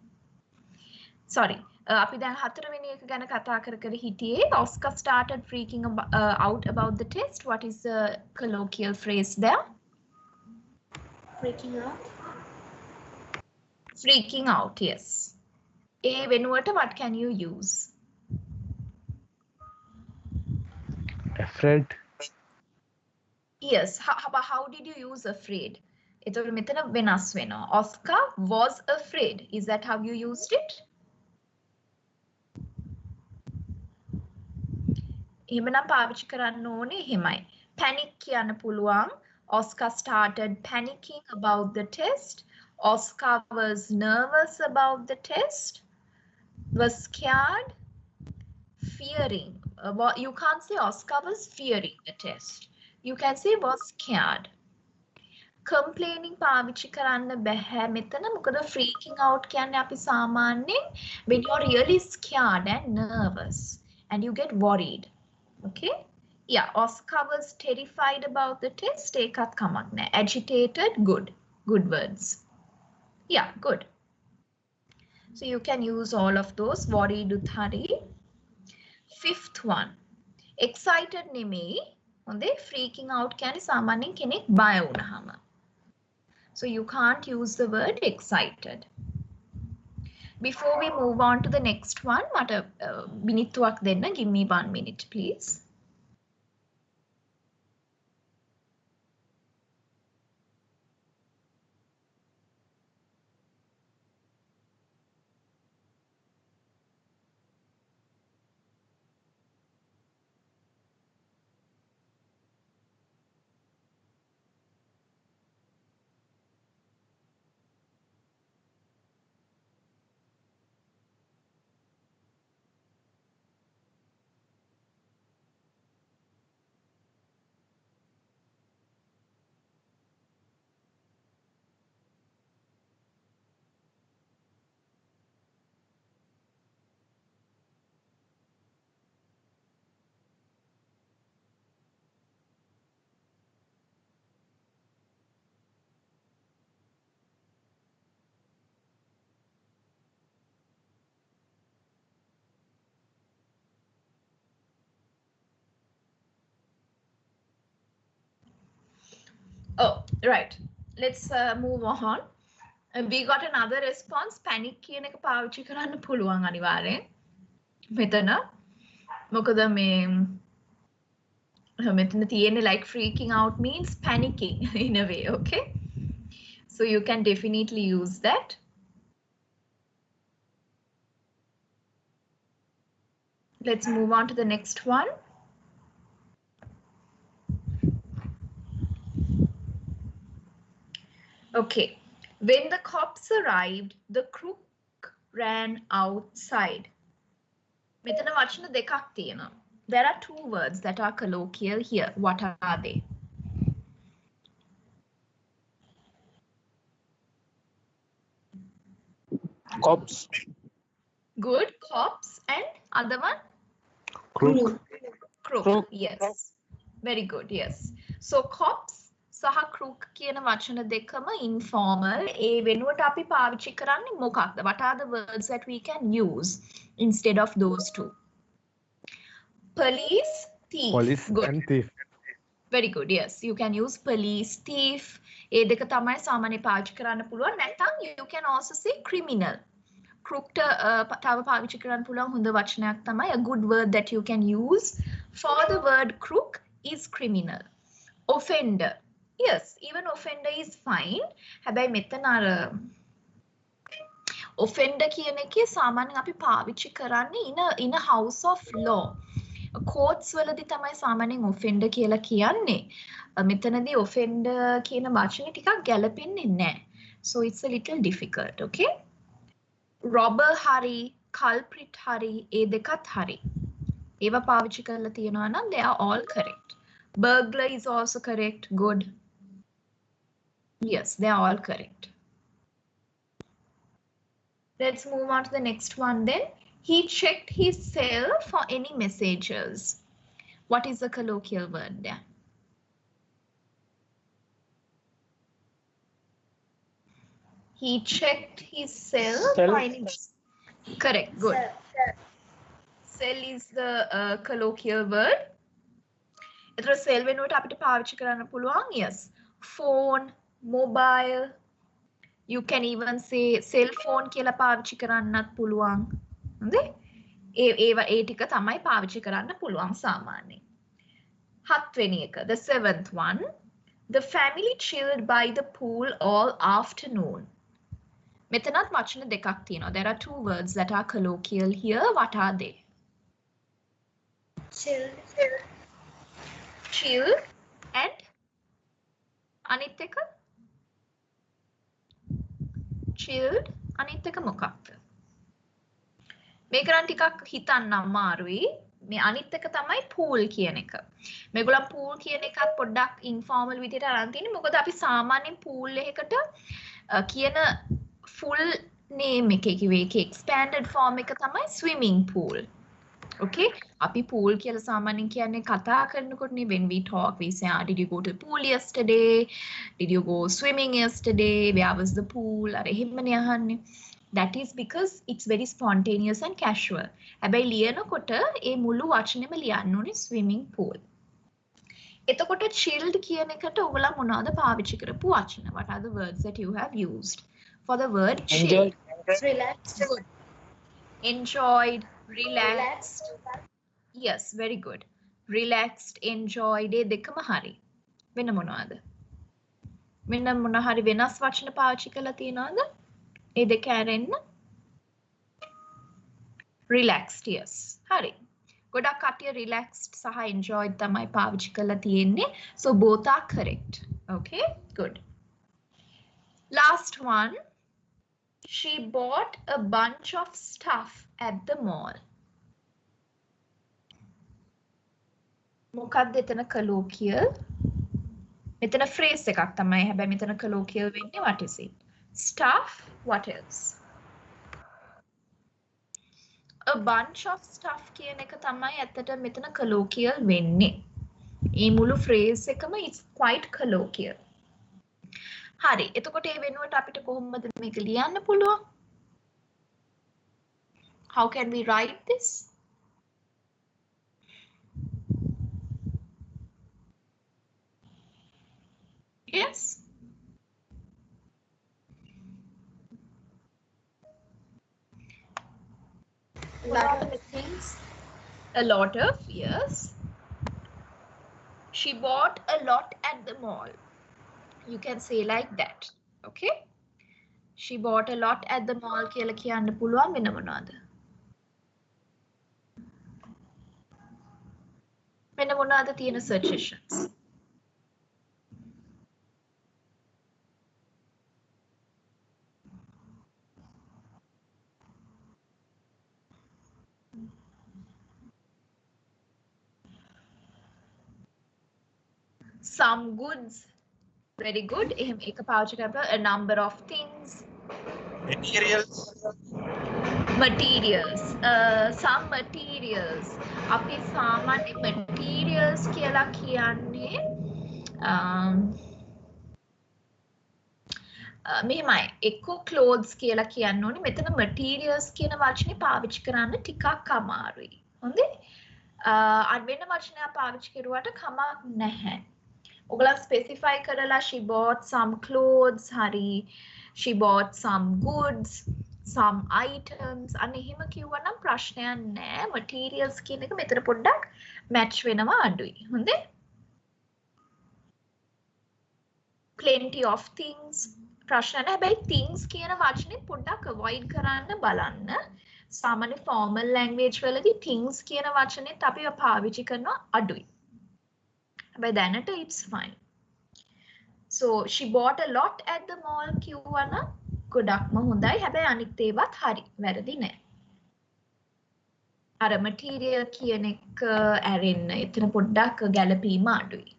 Sorry. අපි දැන් හතරවෙනි එක ගැන කතා කර හිටියේ. Oscar started freaking out about the test. What is the colloquial phrase there?
Freaking out.
Freaking out, yes. A වෙනුවට what can you use?
Afraid.
Yes. How did you use afraid? එතකොට මෙතන වෙනස් වෙනවා. Oscar was afraid. Is that how you used it? එහෙමනම් පාවිච්චි කරන්න ඕනේ එහෙමයි. Panic කියන්න පුළුවන්. Oscar started panicking about the test. Oscar was nervous about the test. Was scared. Fearing. You can't say Oscar was fearing the test. You can say was scared. Complaining පාවිච්චි කරන්න බැහැ මෙතන මොකද freaking out කියන්නේ අපි සාමාන්‍යයෙන් when you're really scared and nervous and you get worried. Okay? Yeah, Oscar was terrified about the test. ඒකත් කමක් නැහැ. Agitated, good. Good words. Yeah, good. So you can use all of those. Worried උත් හරි. Fifth one. Excited නෙමෙයි. හොඳේ freaking out කියන්නේ සාමාන්‍යයෙන් කෙනෙක් බය වුණාම. So you can't use the word excited. Before we move on to the next one, මට මිනිත්තුවක් දෙන්න. Give me 1 minute, please. Oh, right. Let's move on. We got another response. Panic කියන එක පාවිච්චි කරන්න පුළුවන් අනිවාර්යෙන්. මෙතන මොකද මෙතන තියෙන්නේ like freaking out means panicking in a way, okay? So you can definitely use that. Let's move on to the next one. Okay. When the cops arrived, the crook ran outside. මෙතන වචන දෙකක් තියෙනවා. There are two words that are colloquial here. What are they?
Cops.
Good, cops, and other one?
Crook.
Crook. Yes. Very good. Yes. So cops සහ crook කියන වචන දෙකම informal. ඒ වෙනුවට අපි පාවිච්චි කරන්නේ මොකක්ද? What are the words that we can use instead of those two? Police, thief.
Police
Good.
and thief.
Very good. Yes, you can use police, thief. ඒ දෙක තමයි සාමාන්‍ය පාවිච්චි කරන්න පුළුවන්. නැත්නම් you can also say criminal. Crook තව පාවිච්චි කරන්න පුළුවන් හොඳ වචනයක් තමයි. A good word that you can use for the word crook is criminal. Offender. Yes, even offender is fine. හැබැයි මෙතන අර offender කියන එකේ සාමාන්‍යයෙන් අපි පාවිච්චි කරන්නේ in a house of law. Courts වලදී තමයි සාමාන්‍යයෙන් offender කියලා කියන්නේ. මෙතනදී offender කියන වචනේ ටිකක් ගැලපෙන්නේ නැහැ. So it's a little difficult, okay? Robber hari, culprit hari, ඒ දෙකත් hari. ඒවා පාවිච්චි කරලා තියෙනවා නම් they are all correct. Burglar is also correct. Good. Yes, they are all correct. Let's move on to the next one then. He checked his cell for any messages. What is the colloquial word there? He checked his cell for any messages. Correct, good. Cell is the colloquial word. එතකොට cell වෙනුවට අපිට පාවිච්චි කරන්න පුළුවන්. Yes. Phone, mobile. You can even say cell phone කියලා පාවිච්චි කරන්නත් පුළුවන්. හොඳේ? ඒ ටික තමයි පාවිච්චි කරන්න පුළුවන් සාමාන්‍යයෙන්. හත්වෙනි එක, the seventh one. The family chilled by the pool all afternoon. මෙතනත් වචන දෙකක් තියෙනවා. There are two words that are colloquial here. What are they? Chill and අනිත් එක? Chilled අනිත් එක මොකක්ද? මේක නම් ටිකක් හිතන්න අමාරුයි. මේ අනිත් එක තමයි pool කියන එක. මේගොල්ලන් pool කියන එකත් පොඩ්ඩක් informal විදිහට අරන් තින්නේ. මොකද අපි සාමාන්‍යයෙන් pool එකකට කියන full name එකේ කිව්වේ ඒකේ expanded form එක තමයි swimming pool. Okay, අපි pool කියලා සාමාන්‍යයෙන් කියන්නේ කතා කරනකොටනේ when we talk we say did you go to the pool yesterday? Did you go swimming yesterday? Where was the pool? අර එහෙමනේ අහන්නේ. That is because it's very spontaneous and casual. හැබැයි ලියනකොට ඒ මුළු වචනේම ලියන්න ඕනේ swimming pool. එතකොට chilled කියන එකට ඔයගොල්ලෝ මොනවද පාවිච්චි කරපු වචන? What are the words that you have used for the word chilled?
Relaxed.
Good. Enjoyed, relaxed. Yes, very good. Relaxed, enjoyed. ඒ දෙකම හරි. වෙන මොනවද? වෙන මොන හරි වෙනස් වචන පාවිච්චි කරලා තියෙනවද? ඒ දෙක ඇරෙන්න. Relaxed, yes. හරි. ගොඩක් කටිය relaxed සහ enjoyed තමයි පාවිච්චි කරලා තියෙන්නේ. So both are correct. Okay, good. Last one. She bought a bunch of stuff at the mall. මොකක්ද එතන colloquial? මෙතන phrase එකක් තමයි. හැබැයි මෙතන colloquial වෙන්නේ what is it? Stuff, what else? A bunch of stuff කියන එක තමයි ඇත්තට මෙතන colloquial වෙන්නේ. ඒ මුළු phrase එකම is quite colloquial. හරි. එතකොට ඒ වෙනුවට අපිට කොහොමද මේක ලියන්න පුළුවන්? How can we write this? Yes.
Lot of things.
A lot of, yes. She bought a lot at the mall. You can say like that. Okay. She bought a lot at the mall කියලා කියන්න පුළුවන් වෙන මොනවද? වෙන මොනවාද තියෙන suggestions? Some goods. Very good. එහෙම එක පාවිච්චි කරලා a number of things.
Materials.
Materials. Some materials. අපි සාමාන්‍ය materials කියලා කියන්නේ මෙහෙමයි. එක්කෝ clothes කියලා කියන්න ඕනේ. මෙතන materials කියන වචනේ පාවිච්චි කරන්න ටිකක් අමාරුයි. හොඳේ? අර වෙන වචනයක් පාවිච්චි කරුවට කමක් නැහැ. ඔයගොල්ලෝ specify කරලා she bought some clothes hari she bought some goods some items අන්න එහෙම කිව්වනම් ප්‍රශ්නයක් නැහැ materials කියන එක මෙතන පොඩ්ඩක් match වෙනවා අඩුයි හොඳේ plenty of things ප්‍රශ්න නැහැ හැබැයි things කියන වචනේ පොඩ්ඩක් avoid කරන්න බලන්න සාමාන්‍ය formal language වලදී things කියන වචනේත් අපි පාවිච්චි කරනවා අඩුයි by දැනට it's fine. So she bought a lot at the mall කිව්වනම් ගොඩක්ම හොඳයි. හැබැයි අනිත් ඒවාත් හරි. වැරදි නෑ. අර material කියන එක ඇරෙන්න එතන පොඩ්ඩක් ගැළපීම අඩුයි.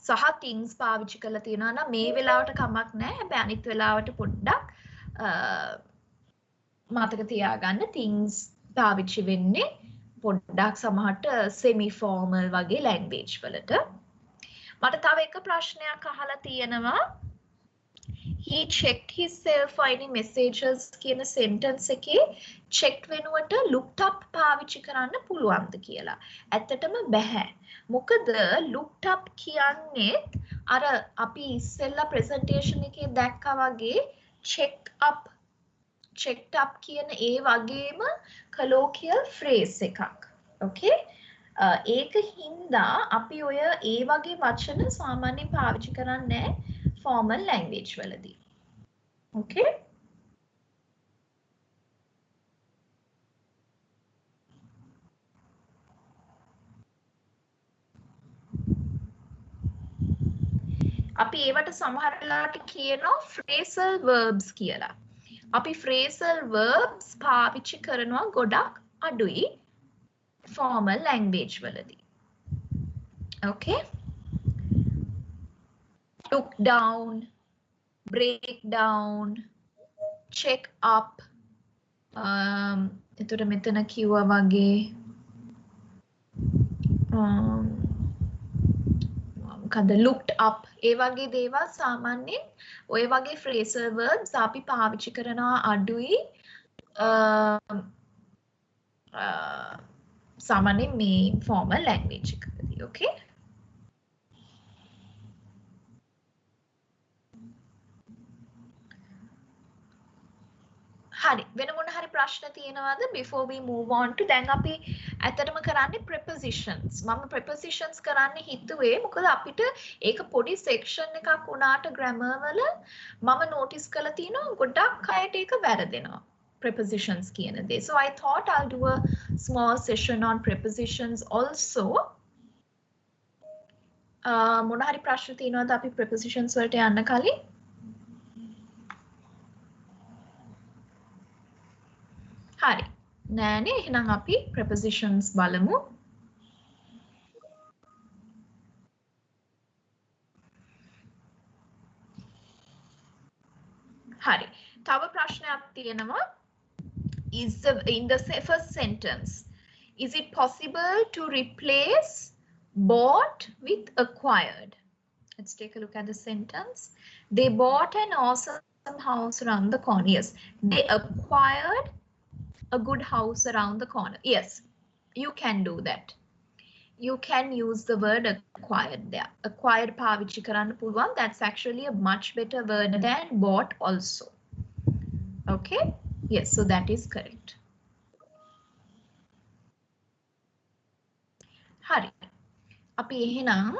සහ things පාවිච්චි කරලා තියෙනවා නම් මේ වෙලාවට කමක් නෑ. හැබැයි අනිත් වෙලාවට පොඩ්ඩක් මතක තියාගන්න things පාවිච්චි වෙන්නේ පොඩ්ඩක් සමහරට semi formal වගේ language වලට මට තව එක ප්‍රශ්නයක් අහලා තියෙනවා he checked his cell for any messages කියන sentence එකේ checked වෙනුවට looked up පාවිච්චි කරන්න පුළුවන්ද කියලා. ඇත්තටම බෑ. මොකද looked up කියන්නේ අර අපි ඉස්සෙල්ලා presentation එකේ දැක්කා වගේ checked up කියන ඒ වගේම colloquial phrase එකක්. Okay? ඒක හින්දා අපි ඔය ඒ වගේ වචන සාමාන්‍යයෙන් පාවිච්චි කරන්නේ formal language වලදී. Okay? අපි ඒවට සමහර වෙලාවට කියනවා phrasal verbs කියලා. අපි phrasal verbs පාවිච්චි කරනවා ගොඩක් අඩුයි formal language වලදී. Okay? Look down, break down, check up. එතකොට මෙතන කිව්වා වගේ මොකද looked up ඒ වගේ දේවල් සාමාන්‍යයෙන් ඔය වගේ phrasal verbs අපි පාවිච්චි කරනවා අඩුයි සාමාන්‍යයෙන් මේ formal language එකකදී okay හරි වෙන මොන හරි ප්‍රශ්න තියෙනවද before we move on to දැන් අපි ඇත්තටම කරන්නේ prepositions මම prepositions කරන්න හිතුවේ මොකද අපිට ඒක පොඩි section එකක් වුණාට grammar වල මම notice කරලා තියෙනවා ගොඩක් අයට ඒක වැරදෙනවා prepositions කියන දේ so I thought I'll do a small session on prepositions also මොන හරි ප්‍රශ්න තියෙනවද අපි prepositions වලට යන්න කලින් හරි නෑනේ එහෙනම් අපි prepositions බලමු හරි තව ප්‍රශ්නයක් තියෙනවා is in the first sentence is it possible to replace bought with acquired let's take a look at the sentence they bought an awesome house around the corner yes they acquired a good house around the corner. Yes, you can do that. You can use the word acquired there. Acquired පාවිච්චි කරන්න පුළුවන්. That's actually a much better word than bought also. Okay? Yes, so that is correct. හරි. අපි එහෙනම්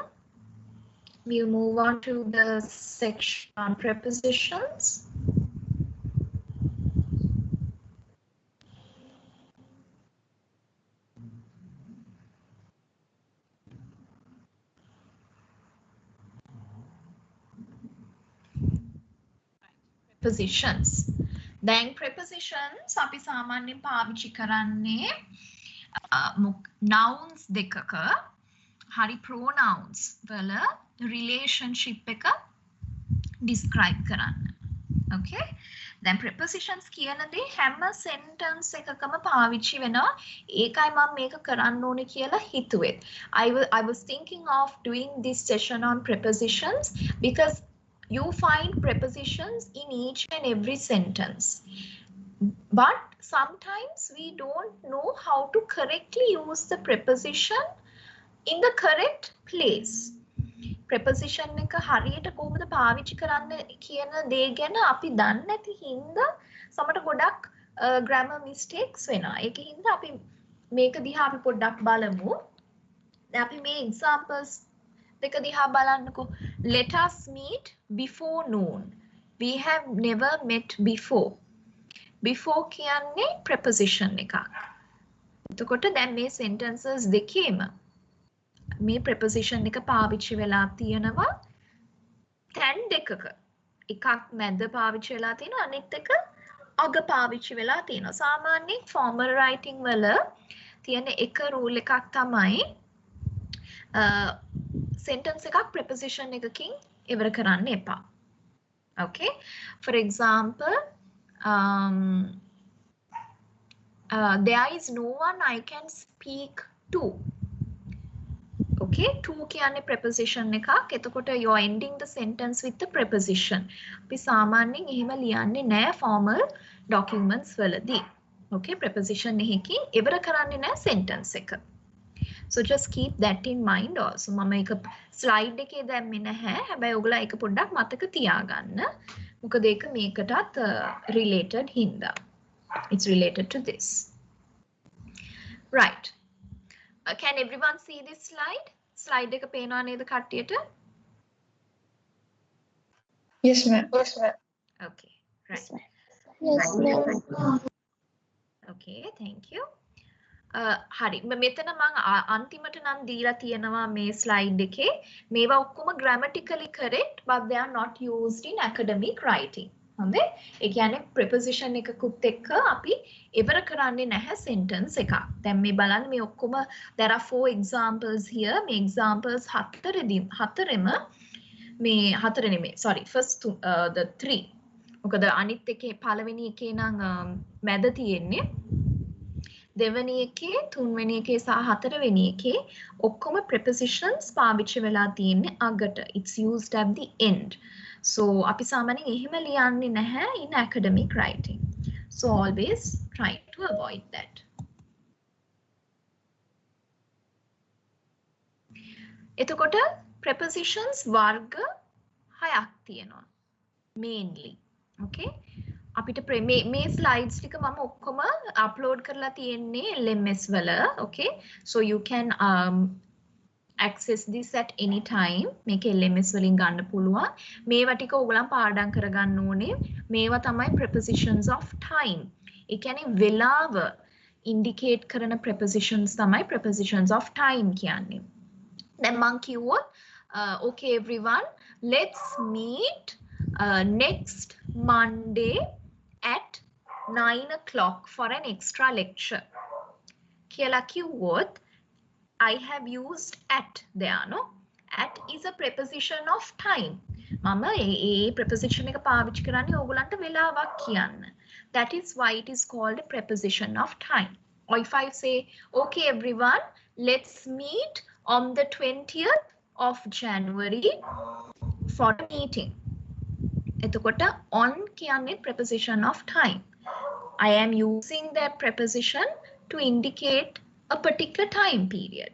we'll move on to the section on prepositions. prepositions. දැන් prepositions අපි සාමාන්‍යයෙන් පාවිච්චි කරන්නේ nouns දෙකක හරි pronouns වල relationship එක describe කරන්න. Okay? දැන් prepositions කියන දේ හැම sentence එකකම පාවිච්චි වෙනවා. ඒකයි මම මේක කරන්න ඕනේ කියලා හිතුවේ. I was thinking of doing this session on prepositions because you find prepositions in each and every sentence. But sometimes we don't know how to correctly use the preposition in the correct place. Preposition එක හරියට කොහොමද පාවිච්චි කරන්න කියන දේ ගැන අපි දන්නේ නැති හින්දා සමහර ගොඩක් grammar mistakes වෙනවා. ඒකෙන් හින්දා අපි මේක දිහා අපි පොඩ්ඩක් බලමු. දැන් අපි මේ examples දෙක දිහා බලන්නකෝ. Let us meet before noon. We have never met before. Before කියන්නේ preposition එකක්. එතකොට දැන් මේ sentences දෙකේම මේ preposition එක පාවිච්චි වෙලා තියෙනවා තැන් දෙකක. එකක් මැද පාවිච්චි වෙලා තියෙනවා අනිත් එක අග පාවිච්චි වෙලා තියෙනවා. සාමාන්‍යයෙන් formal writing වල තියෙන එක rule එකක් තමයි sentence එකක් preposition එකකින් ඉවර කරන්න එපා. Okay? For example, there is no one I can speak to. Okay, to කියන්නේ preposition එකක්. එතකොට you are ending the sentence with the preposition. අපි සාමාන්‍යයෙන් එහෙම ලියන්නේ නැහැ formal documents වලදී. Okay, preposition එකකින් ඉවර කරන්නේ නැහැ sentence එක. So just keep that in mind also. මම ඒක slide එකේ දැම්මේ නැහැ. හැබැයි ඔයගොල්ලෝ ඒක පොඩ්ඩක් මතක තියාගන්න. මොකද ඒක මේකටත් related හින්දා. It's related to this. Right. Can everyone see this slide? Slide එක පේනවා නේද කට්ටියට?
Yes, ma'am. Yes, ma'am.
Okay, right.
Yes, ma'am.
Okay, thank you. හරි මෙතන මම අන්තිමට නම් දීලා තියෙනවා මේ slide එකේ මේවා ඔක්කොම grammatically correct but they are not used in academic writing. හොඳේ? ඒ කියන්නේ preposition එකකුත් එක්ක අපි ඉවර කරන්නේ නැහැ sentence එකක්. දැන් මේ බලන්න මේ ඔක්කොම there are 4 examples here. මේ examples හතරෙම මේ හතර නෙමෙයි sorry first the 3. මොකද අනිත් එකේ පළවෙනි එකේ නම් මැද තියෙන්නේ දෙවෙනි එකේ තුන්වෙනි එකේ සහ හතරවෙනි එකේ ඔක්කොම prepositions පාවිච්චි වෙලා තියෙන්නේ අගට. It's used at the end. So අපි සාමාන්‍යයෙන් එහෙම ලියන්නේ නැහැ in academic writing. So always try to avoid that. එතකොට prepositions වර්ග 6ක් තියෙනවා mainly. Okay? අපිට මේ slides ටික මම ඔක්කොම upload කරලා තියෙන්නේ LMS වල. Okay? So you can access this at any time. මේක LMS වලින් ගන්න පුළුවන්. මේවා ටික ඔයගලන් පාඩම් කරගන්න ඕනේ. මේවා තමයි prepositions of time. ඒ කියන්නේ වෙලාව indicate කරන prepositions තමයි prepositions of time කියන්නේ. දැන් මම කිව්වොත් okay everyone, let's meet next Monday at 9 o'clock for an extra lecture. කියලා කිව්වොත් I have used at there, no? At is a preposition of time. මම ඒ preposition එක පාවිච්චි කරන්නේ ඕගොල්ලන්ට වෙලාවක් කියන්න. That is why it is called a preposition of time. Or if I say, okay everyone, let's meet on the 20th of January for a meeting. එතකොට on කියන්නේ preposition of time. I am using that preposition to indicate a particular time period.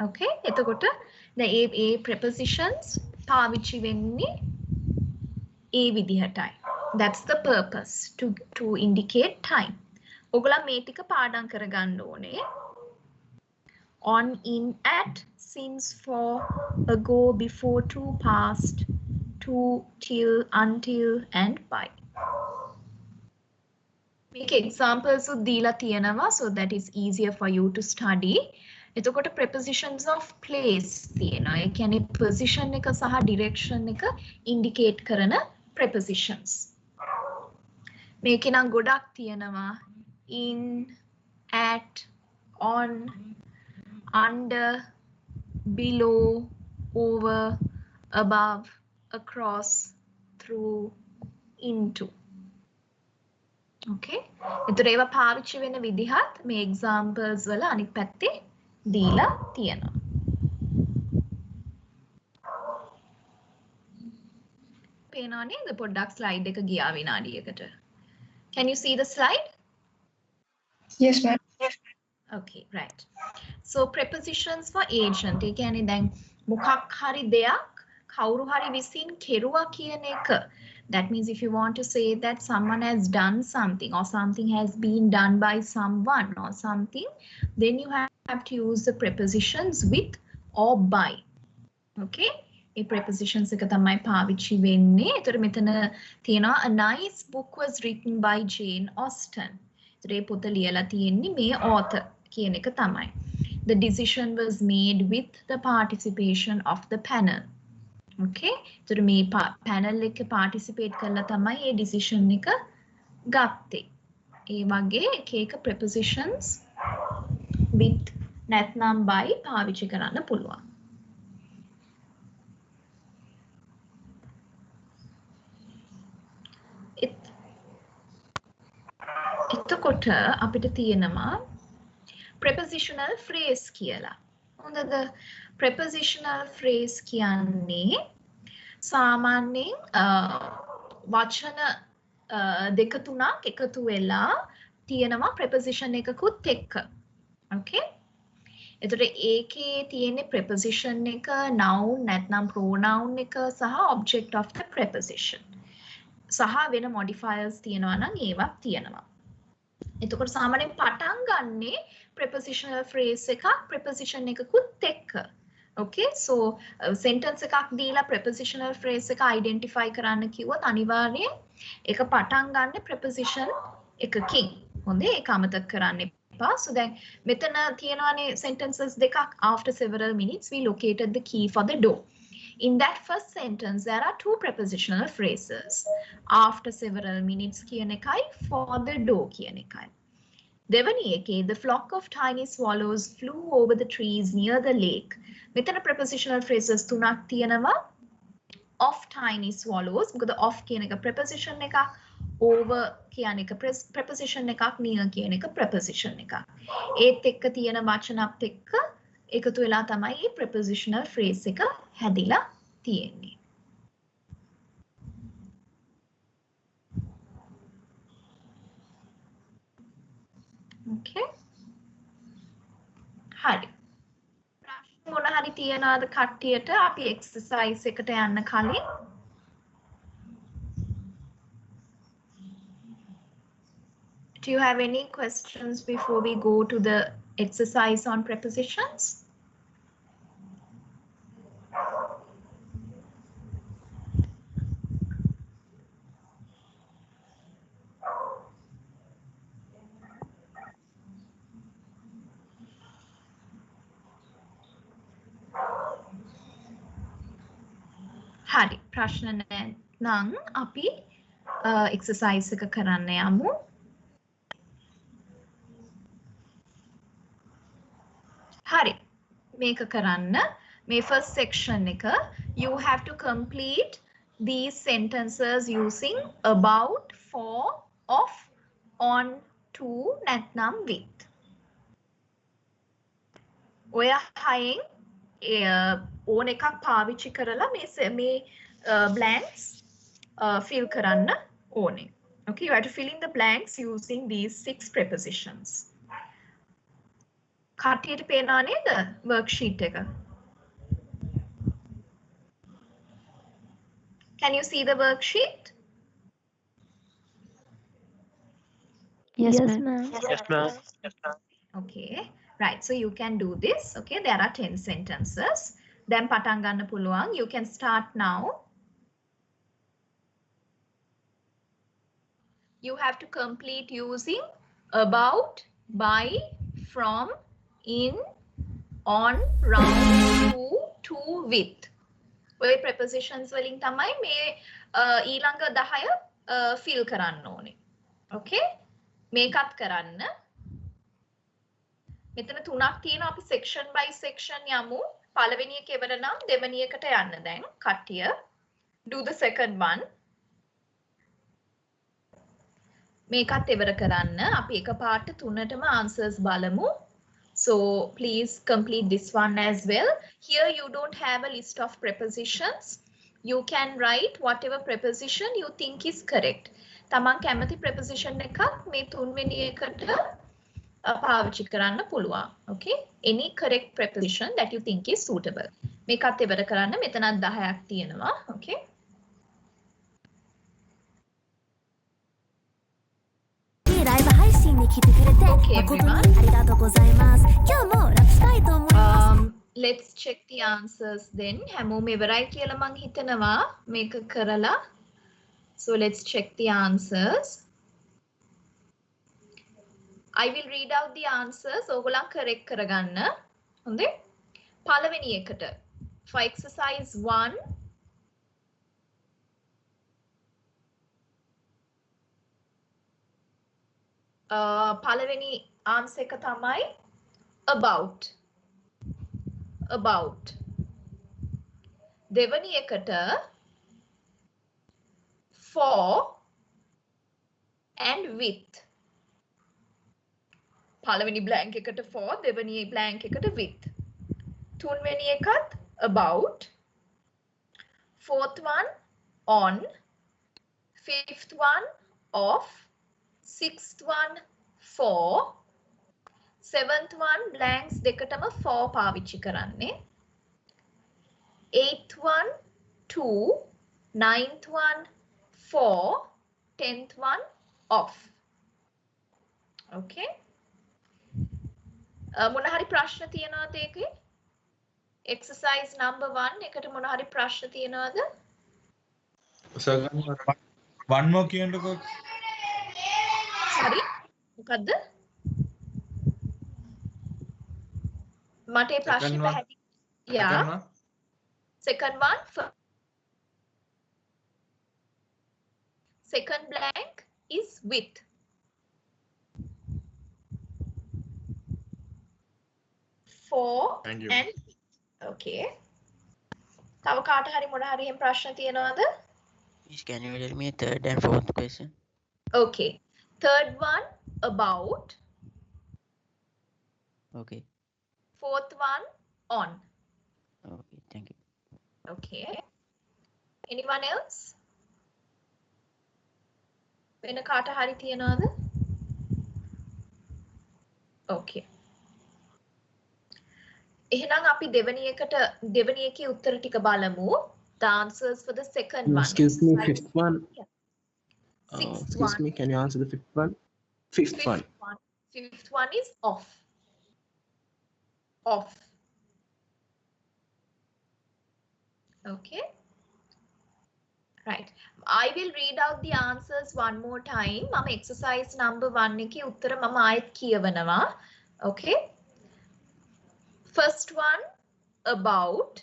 Okay? එතකොට ඒ prepositions පාවිච්චි වෙන්නේ ඒ විදිහටයි. That's the purpose to indicate time. ඔයගොල්ලෝ මේ ටික පාඩම් කරගන්න ඕනේ. On, in, at, since, for, ago, before, to, past, to, till, until, and by. Make examples දීලා තියෙනවා so that is easier for you to study. එතකොට prepositions of place තියෙනවා. ඒ කියන්නේ position එක සහ direction එක indicate කරන prepositions. මේකේ නම් ගොඩක් තියෙනවා. In, at, on, under, below, over, above, across, through, into. Okay. එතකොට ඒවා පාවිච්චි වෙන විදිහත් මේ examples වල අනිත් පැත්තේ දීලා තියෙනවා. පේනවා නේද පොඩ්ඩක් slide එක ගියා විනාඩියකට. Can you see the slide?
Yes, ma'am.
Okay, right. So prepositions for agent. ඒ කියන්නේ දැන් මොකක් හරි දෙයක් කවුරු හරි විසින් කෙරුවා කියන එක. That means if you want to say that someone has done something or something has been done by someone or something, then you have to use the prepositions with or by. Okay? A prepositions එක තමයි පාවිච්චි වෙන්නේ. ඒතර මෙතන තියෙනවා a nice book was written by Jane Austen. ඒතර ඒ පොත ලියලා තියෙන්නේ මේ author කියන එක තමයි. The decision was made with the participation of the panel. Okay, so මේ panel එක participate කරලා තමයි මේ decision එක ගත්තේ. ඒ වගේ එක එක prepositions with නැත්නම් by පාවිච්චි කරන්න පුළුවන්. එතකොට අපිට තියෙනවා prepositional phrase කියලා. හොඳද? prepositional phrase කියන්නේ සාමාන්‍යයෙන් වචන දෙක තුනක් එකතු වෙලා තියෙනවා preposition එකකුත් එක්ක. Okay? එතකොට ඒකේ තියෙන preposition එක noun නැත්නම් pronoun එක සහ object of the preposition. සහ වෙන modifiers තියෙනවා නම් ඒවත් තියෙනවා. එතකොට සාමාන්‍යයෙන් පටන් ගන්නේ prepositional phrase එකක් preposition එකකුත් එක්ක. Okay, so sentence එකක් දීලා prepositional phrase එක identify කරන්න කිව්වොත් අනිවාර්යයෙන් ඒක පටන් ගන්න preposition එකකින්. හොඳේ ඒක අමතක කරන්න එපා. So දැන් මෙතන තියෙනවානේ sentences දෙකක්. After several minutes we located the key for the door. In that first sentence there are two prepositional phrases. After several minutes කියන එකයි for the door කියන එකයි. දෙවැනි එකේ the flock of tiny swallows flew over the trees near the lake. මෙතන prepositional phrases තුනක් තියෙනවා. Of tiny swallows මොකද of කියන එක preposition එකක්, over කියන එක preposition එකක්, near කියන එක preposition එකක්. ඒත් එක්ක තියෙන වචනත් එක්ක එකතු වෙලා තමයි මේ prepositional phrase එක හැදිලා තියෙන්නේ. Okay. හරි. ප්‍රශ්න මොන හරි තියනවාද කට්ටියට අපි exercise එකට යන්න කලින්? Do you have any questions before we go to the exercise on prepositions? හරි ප්‍රශ්න නැත්නම් අපි exercise එක කරන්න යමු. හරි මේක කරන්න මේ first section එක you have to complete these sentences using about, for, of, on, to නැත්නම් with. ඔය හයෙන් ඕන එකක් පාවිච්චි කරලා මේ blanks fill කරන්න ඕනේ. Okay, you have to fill in the blanks using these 6 prepositions. කට්ටියට පේනවා නේද worksheet එක? Can you see the worksheet?
Yes, ma'am.
Yes, ma'am.
Okay, right. So you can do this. Okay, there are 10 sentences. Then පටන් ගන්න පුළුවන්. You can start now. You have to complete using about, by, from, in, on, round, to, with. ඔය prepositions වලින් තමයි මේ ඊළඟ 10 fill කරන්න ඕනේ. Okay? මේකත් කරන්න. මෙතන තුනක් තියෙනවා අපි section by section යමු. පළවෙනි එක ඉවර නම් දෙවෙනි එකට යන්න දැන් කට්ටිය. Do the second one. මේකත් ඉවර කරන්න. අපි එකපාරට තුනටම answers බලමු. So please complete this one as well. Here you don't have a list of prepositions. You can write whatever preposition you think is correct. තමන් කැමති preposition එකක් මේ තුන්වෙනි එකට පාවිච්චි කරන්න පුළුවන්. Okay? Any correct preposition that you think is suitable. මේකත් ඉවර කරන්න. මෙතනත් 10ක් තියෙනවා. Okay? Okay, everyone. Let's check the answers then. හැමෝම ඉවරයි කියලා මං හිතනවා මේක කරලා. So let's check the answers. I will read out the answers. ඕගොල්ලන් correct කරගන්න. හොඳේ? පළවෙනි එකට. For exercise 1. පළවෙනි answer එක තමයි about. About. දෙවැනි එකට for and with. පළවෙනි blank එකට for, දෙවැනි blank එකට with. තුන්වෙනි එකත් about. Fourth one on. Fifth one off. Sixth one for. Seventh one blanks දෙකටම for පාවිච්චි කරන්නේ. Eighth one to. Ninth one for. 10th one off. Okay? මොන හරි ප්‍රශ්න තියෙනවද ඒකේ? Exercise number 1 එකට මොන හරි ප්‍රශ්න තියෙනවද?
one more කියන්නකෝ.
Sorry. මොකද්ද? මට ඒ ප්‍රශ්නේ පැහැදිලි. Yeah. Second one. Second blank is with. For
Thank you.
and okay. තව කාට හරි මොන හරි එහෙම ප්‍රශ්න තියෙනවද?
Please can you tell me third and fourth question?
Okay. Third one about.
Okay.
Fourth one on.
Okay, thank you.
Okay. Anyone else? වෙන කාට හරි තියනවද? Okay. එහෙනම් අපි දෙවෙනි එකේ උත්තර ටික බලමු. The answers for the second one.
Excuse me, fifth one.
Yeah. Sixth
Excuse
one.
me, can you answer the fifth one? Fifth one.
Fifth one is off. Off. Okay. Right. I will read out the answers one more time. මම exercise number 1 එකේ උත්තර මම ආයෙත් කියවනවා. Okay. First one about.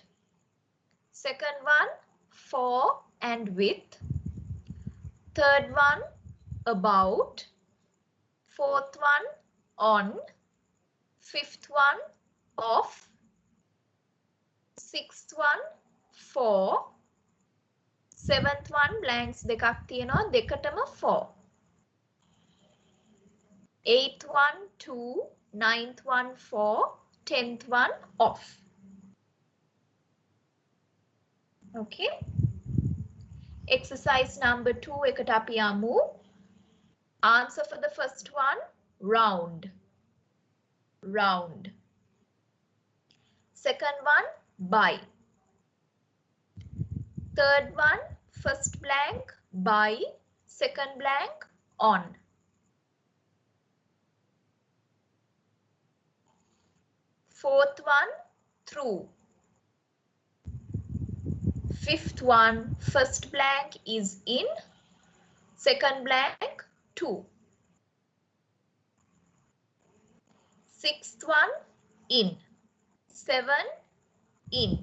Second one for and with. Third one about. Fourth one on. Fifth one off. Sixth one for. Seventh one blanks දෙකක් තියෙනවා දෙකටම for. Eighth one to. Ninth one for. 10th one off. Okay. Exercise number 2 එකට අපි යමු. Answer for the first one round. Round. Second one by. Third one first blank by. Second blank on. Fourth one through. Fifth one first blank is in. Second blank to. Sixth one in. Seven in.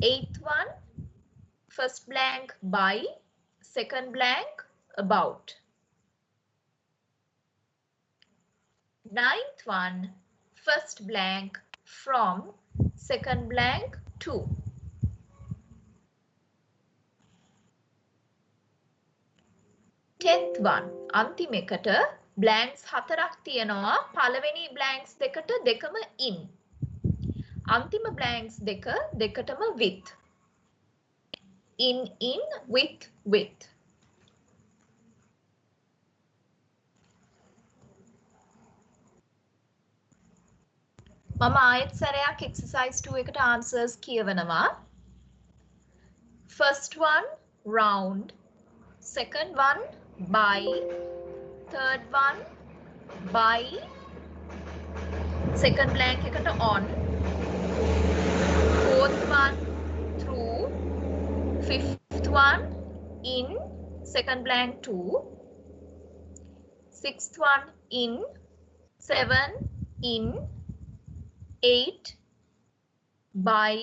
Eighth one first blank by. Second blank about. Ninth one, first blank from, second blank to. 10th one, අන්තිම එකට blanks 4ක් තියෙනවා. පළවෙනි blanks දෙකට දෙකම in. අන්තිම blanks දෙකටම with. In, with. මම ආයෙත් සැරයක් exercise 2 එකට answers කියවනවා. First one, round. Second one, by. Third one, by. Second blank එකට on. Fourth one, through. Fifth one, in. Second blank to. Sixth one, in. 7, in. 8, by.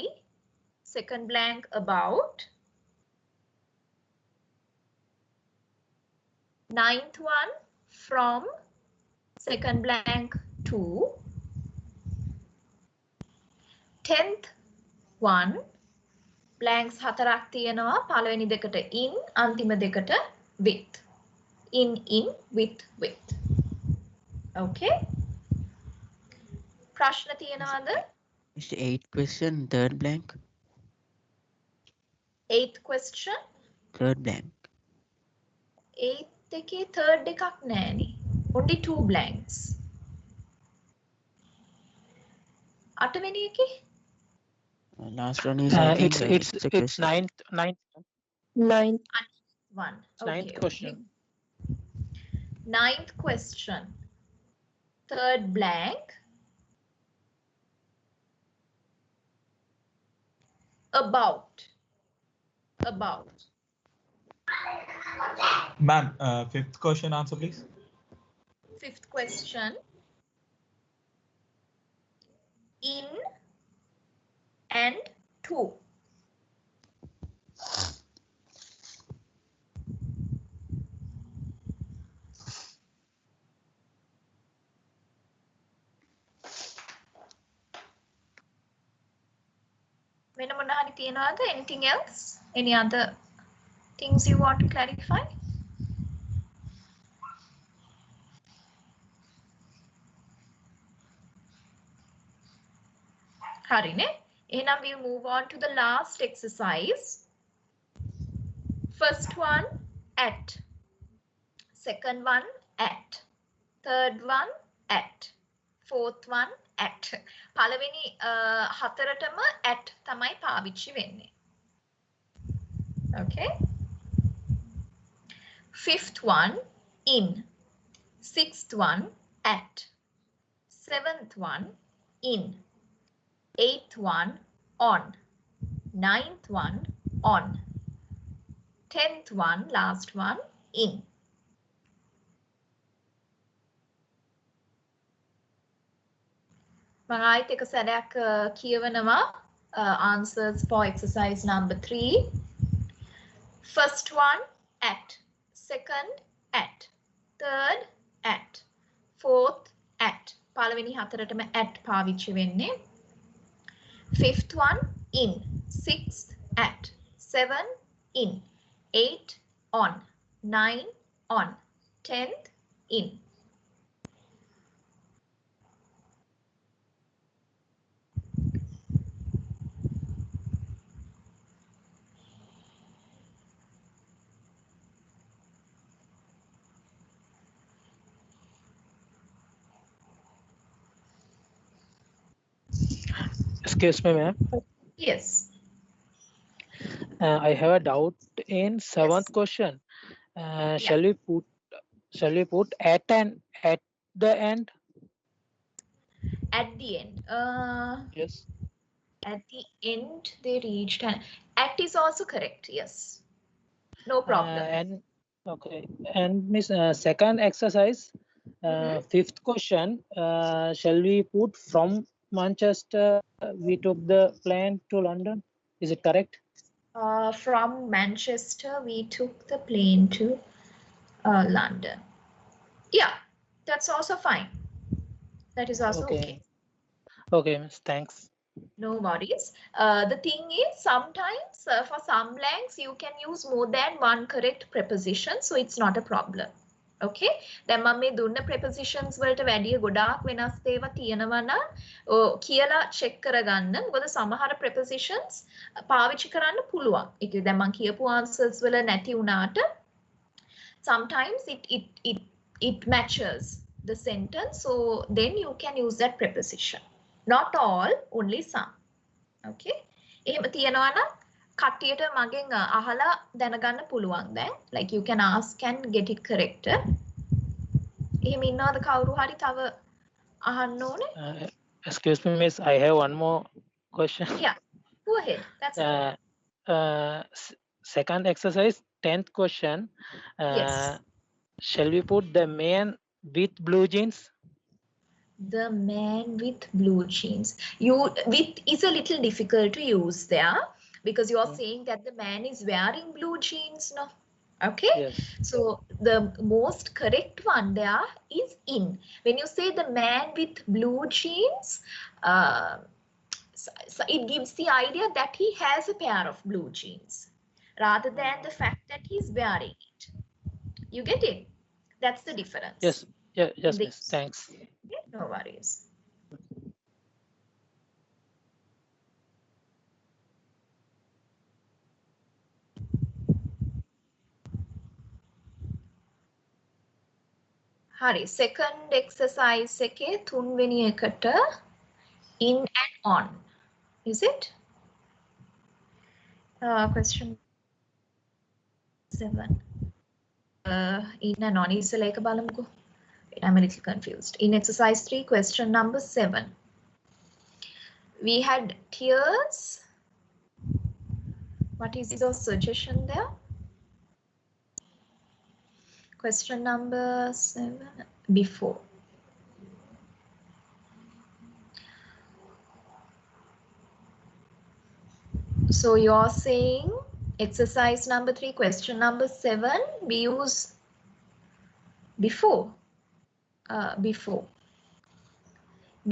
Second blank, about. Ninth one, from. Second blank, to. 10th one, blanks 4ක් තියෙනවා. පළවෙනි දෙකට in, අන්තිම දෙකට with. In, with. Okay. ප්‍රශ්න තියෙනවද?
It's 8th question, third blank.
8th question.
Third blank.
8th එකේ third එකක් නෑනේ. Only 2 blanks. අටවෙනි එකේ?
Last one is I think,
It's
a question.
ninth
One. Okay,
ninth question.
Ninth question. Third blank. About.
Ma'am, fifth question answer, please.
Fifth question. In and to. වෙන මොන හරි තියනවාද? Anything else? Any other things you want to clarify? හරිනේ. එහෙනම් we'll move on to the last exercise. First one, at. Second one, at. Third one, at. Fourth one, at. පළවෙනි හතරටම at තමයි පාවිච්චි වෙන්නේ. Okay. Fifth one, in. Sixth one, at. Seventh one, in. Eighth one, on. Ninth one, on. 10th one, last one, in. මම ආයෙත් එක සැරයක් කියවනවා answers for exercise number 3. First one, at. Second, at. Third, at. Fourth, at. පළවෙනි හතරටම at පාවිච්චි වෙන්නේ. Fifth one, in. Sixth, at. 7, in. 8, on. 9, on. 10th, in.
Excuse me, ma'am.
Yes.
I have a doubt in seventh question. Shall we put at and at the end?
At the end.
Yes.
At the end, they reached and at is also correct. Yes. No problem.
And okay. And Miss, second exercise, fifth question. Shall we put from Manchester? We took the plane to London. Is it correct?
From Manchester, we took the plane to London. Yeah, that's also fine. That is also okay.
Okay, miss. Thanks.
No worries. The thing is, sometimes for some blanks you can use more than one correct preposition, so it's not a problem. Okay. දැන් මම මේ දුන්න prepositions වලට වැඩිය ගොඩාක් වෙනස් ඒවා තියෙනවා නම් කියලා check කරගන්න. මොකද සමහර prepositions පාවිච්චි කරන්න පුළුවන්. ඒක දැන් මම කියපු answers වල නැති වුණාට sometimes it matches the sentence, so then you can use that preposition. Not all, only some. Okay. එහෙම තියනවා නම් කට්ටියට මගෙන් අහලා දැනගන්න පුළුවන් දැන්. Like you can ask and get it corrected. එහෙම ඉන්නවද කවුරු හරි තව අහන්න ඕනේ?
Excuse me, miss. I have one more question.
Yeah. Go ahead. That's okay.
Second exercise, 10th question.
Yes.
Shall we put the man with blue jeans?
The man with blue jeans. With is a little difficult to use there because you are saying that the man is wearing blue jeans, no? Okay.
Yes.
So the most correct one there is in. When you say the man with blue jeans, so it gives the idea that he has a pair of blue jeans rather than the fact that he's wearing it. You get it? That's the difference.
Yes. Yeah. Yes, miss. Thanks.
Okay, no worries. Hari, second exercise එකේ තුන්වෙනි එකට in and on. Is it? Question 7. In and on. ඉස්සෙල්ලා එක බලමුකෝ. I'm a little confused. In exercise 3, question number 7. We had tears. What is your suggestion there? Question number 7, before. So you're saying exercise number 3, question number 7, we use before.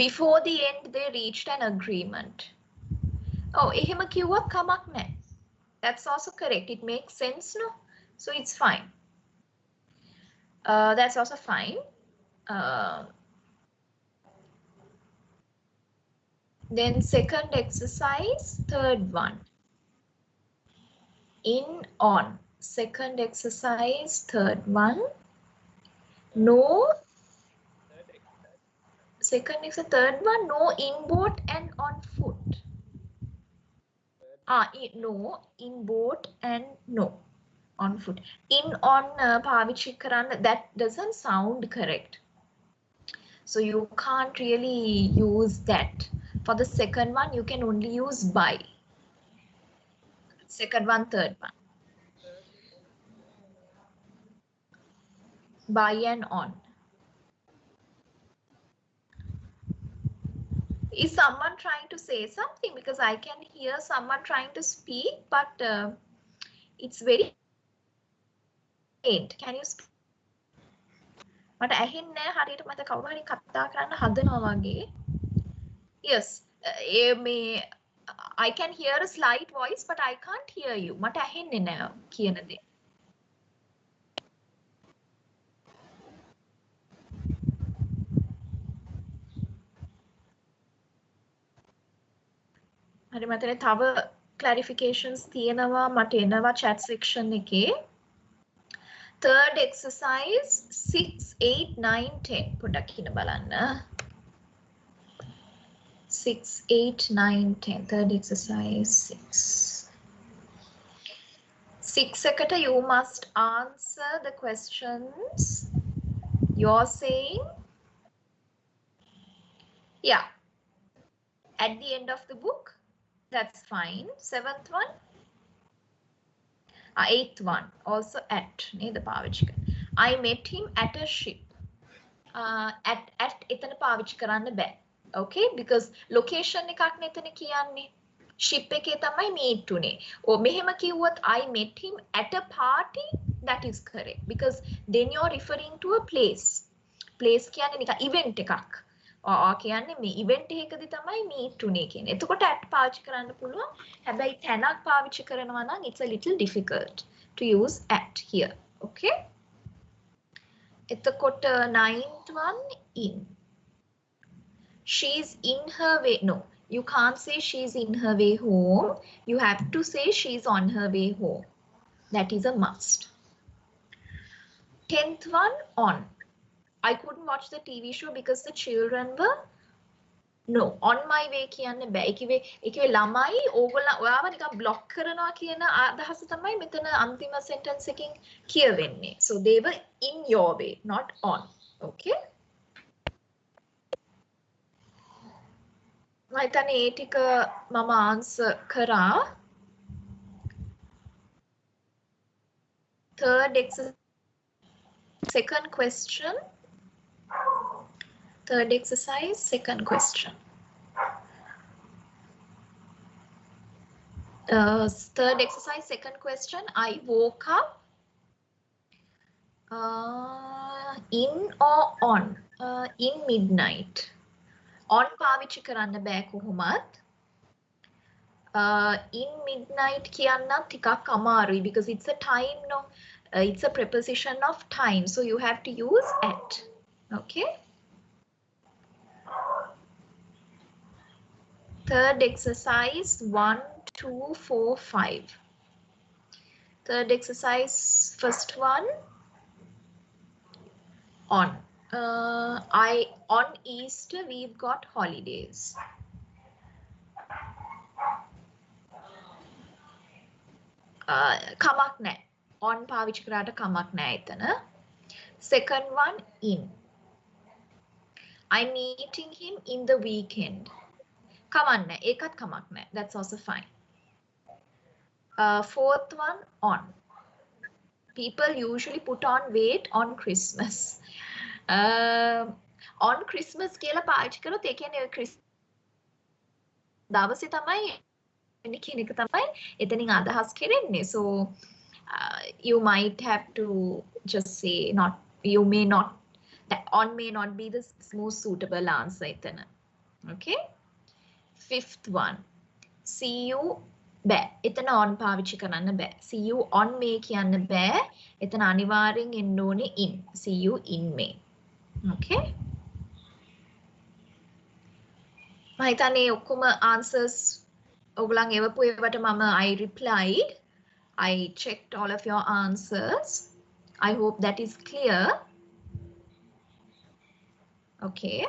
Before the end, they reached an agreement. Oh, එහෙම කිව්වත් කමක් නැහැ. That's also correct. It makes sense, no? So it's fine. That's also fine. Then second exercise, third one. In, on. Second exercise, third one. No. Second is the third one. No in boat and on foot. No in boat and no on foot. In on පාවිච්චි කරන්න, that doesn't sound correct. So you can't really use that. For the second one, you can only use by. Second one, third one. By and on. Is someone trying to say something? Because I can hear someone trying to speak, but it's very faint. Can you speak? මට ඇහෙන්නේ නැහැ හරියට. මට කවුරු හරි කතා කරන්න හදනවා වගේ. Yes. I can hear a slight voice, but I can't hear you. මට ඇහෙන්නේ නැහැ කියන දේ. හරි මතනේ තව clarifications තියෙනවා මට එනවා chat section එකේ. Third exercise 6, 8, 9, 10 පොඩ්ඩක් ඉන්න බලන්න. 6, 8, 9, 10. Third exercise 6. 6 එකට you must answer the questions. You're saying, yeah, at the end of the book. That's fine. 7th one. 8th one. Also at. I met him at a ship. At එතන පාවිච්චි කරන්න බෑ. Okay? Because location එකක් නෙතන කියන්නේ. Ship එකේ තමයි meet උනේ. මෙහෙම කිව්වොත් I met him at a party. That is correct. Because then you're referring to a place. Place කියන්නේ නිකන් event එකක්. කියන්නේ මේ ඉවෙන්ට් එකකදී තමයි meet උනේ කියන්නේ. එතකොට at පාවිච්චි කරන්න පුළුවන්. හැබැයි තැනක් පාවිච්චි කරනවා නම් it's a little difficult to use at here. Okay? එතකොට 9th one in. She's in her way. No, you can't say she's in her way home. You have to say she's on her way home. That is a must. 10th one on. I couldn't watch the TV show because the children were no on my way කියන්න බෑ. ඒකේ ළමයි ඔයාව නිකන් block කරනවා කියන අදහස තමයි මෙතන අන්තිම sentence එකකින් කියවෙන්නේ. So they were in your way, not on. Okay? මම හිතන්නේ ඒ ටික මම answer කරා. Third exercise. Second question. Third exercise, second question. Third exercise, second question. I woke up in or on? In midnight. On පාවිච්චි කරන්න බෑ කොහොමත්. In midnight කියන්නත් ටිකක් අමාරුයි because it's a time, no? It's a preposition of time, so you have to use at. Okay? Third exercise 1, 2, 4, 5. Third exercise, first one on. On Easter we've got holidays. කමක් නැහැ. On පාවිච්චි කරාට කමක් නැහැ එතන. Second one in. I'm meeting him in the weekend. කමක් නැහැ. ඒකත් කමක් නැහැ. That's also fine. Fourth one on. People usually put on weight on Christmas. On Christmas කියලා පාවිච්චි කරොත් ඒ කියන්නේ දවසේ තමයි කියන එක තමයි එතනින් අදහස් කරන්නේ. So you might have to just say not, you may not, that on may not be the most suitable answer එතන. Okay? Fifth one. See you බෑ. එතන on පාවිච්චි කරන්න බෑ. See you on may කියන්න බෑ. එතන අනිවාර්යෙන් එන්න ඕනේ in. See you in may. Okay? මම හිතන්නේ ඔක්කොම answers ඔයගොල්ලන් එවපු ඒවට මම I replied. I checked all of your answers. I hope that is clear. Okay.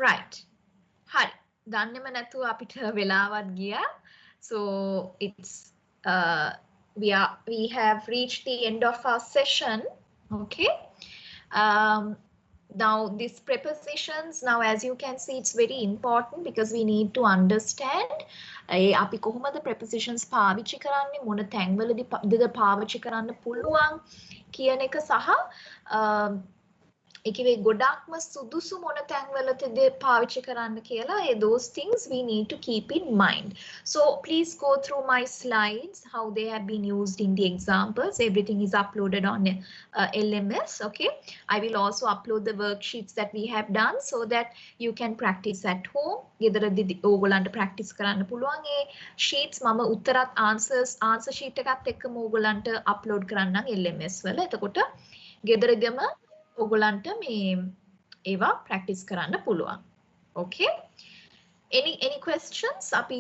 Right. හරි. දන්නේම නැතුව අපිට වෙලාවත් ගියා. So it's we have reached the end of our session. Okay. Now these prepositions, now as you can see, it's very important because we need to understand අපි කොහොමද prepositions පාවිච්චි කරන්නේ, මොන තැන්වලදීද පාවිච්චි කරන්න පුළුවන් කියන එක සහ ඒකේ ගොඩක්ම සුදුසු මොන තැන්වලද පාවිච්චි කරන්න කියලා, those things we need to keep in mind. So please go through my slides, how they have been used in the examples. Everything is uploaded on LMS. Okay, I will also upload the worksheets that we have done so that you can practice at home. ගෙදරදී ඕගොල්ලන්ට practice කරන්න පුළුවන්. ඒ sheets මම උත්තරත් answer sheet එකත් එක්කම ඕගොල්ලන්ට upload කරන්නම් LMS වල. එතකොට ගෙදරදීම ඔයගොල්ලන්ට මේ ඒවා practice කරන්න පුළුවන්. Okay? Any questions? අපි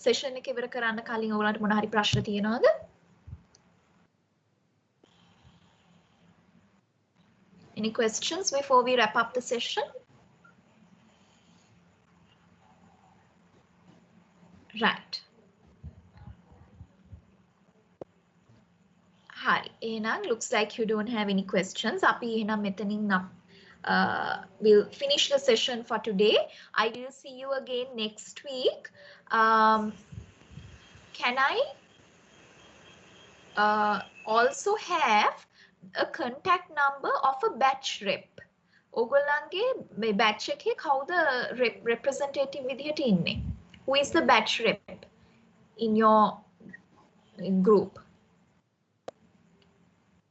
session එක ඉවර කරන්න කලින් ඔයගොල්ලන්ට මොන හරි ප්‍රශ්න තියෙනවද? Any questions before we wrap up the session? Right. Hi, එහෙනම් looks like you don't have any questions. අපි එහෙනම් මෙතනින් we'll finish the session for today. I will see you again next week. Can I also have a contact number of a batch rep? ඔයගොල්ලන්ගේ මේ batch එකේ කවුද representative විදිහට ඉන්නේ? Who is the batch rep in your group?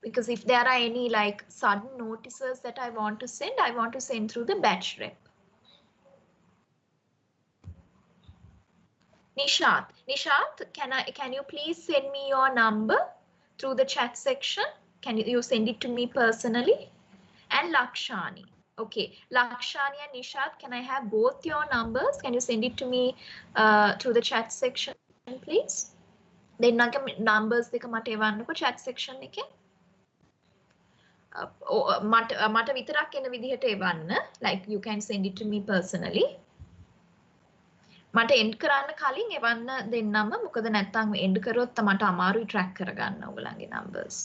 because if there are any like sudden notices that I want to send through the batch rep. Nishat, can you please send me your number through the chat section? Can you send it to me personally? And Lakshani. Okay, Lakshani and Nishat, can I have both your numbers? Can you send it to me through the chat section, please? Then numbers දෙක මට එවන්නකො chat section එකේ. මට විතරක් එන විදිහට එවන්න. Like you can send it to me personally. මට end කරන්න කලින් එවන්න දෙන්නම මොකද නැත්තම් end කරොත් මට අමාරුයි track කරගන්න ඔයගලගේ numbers.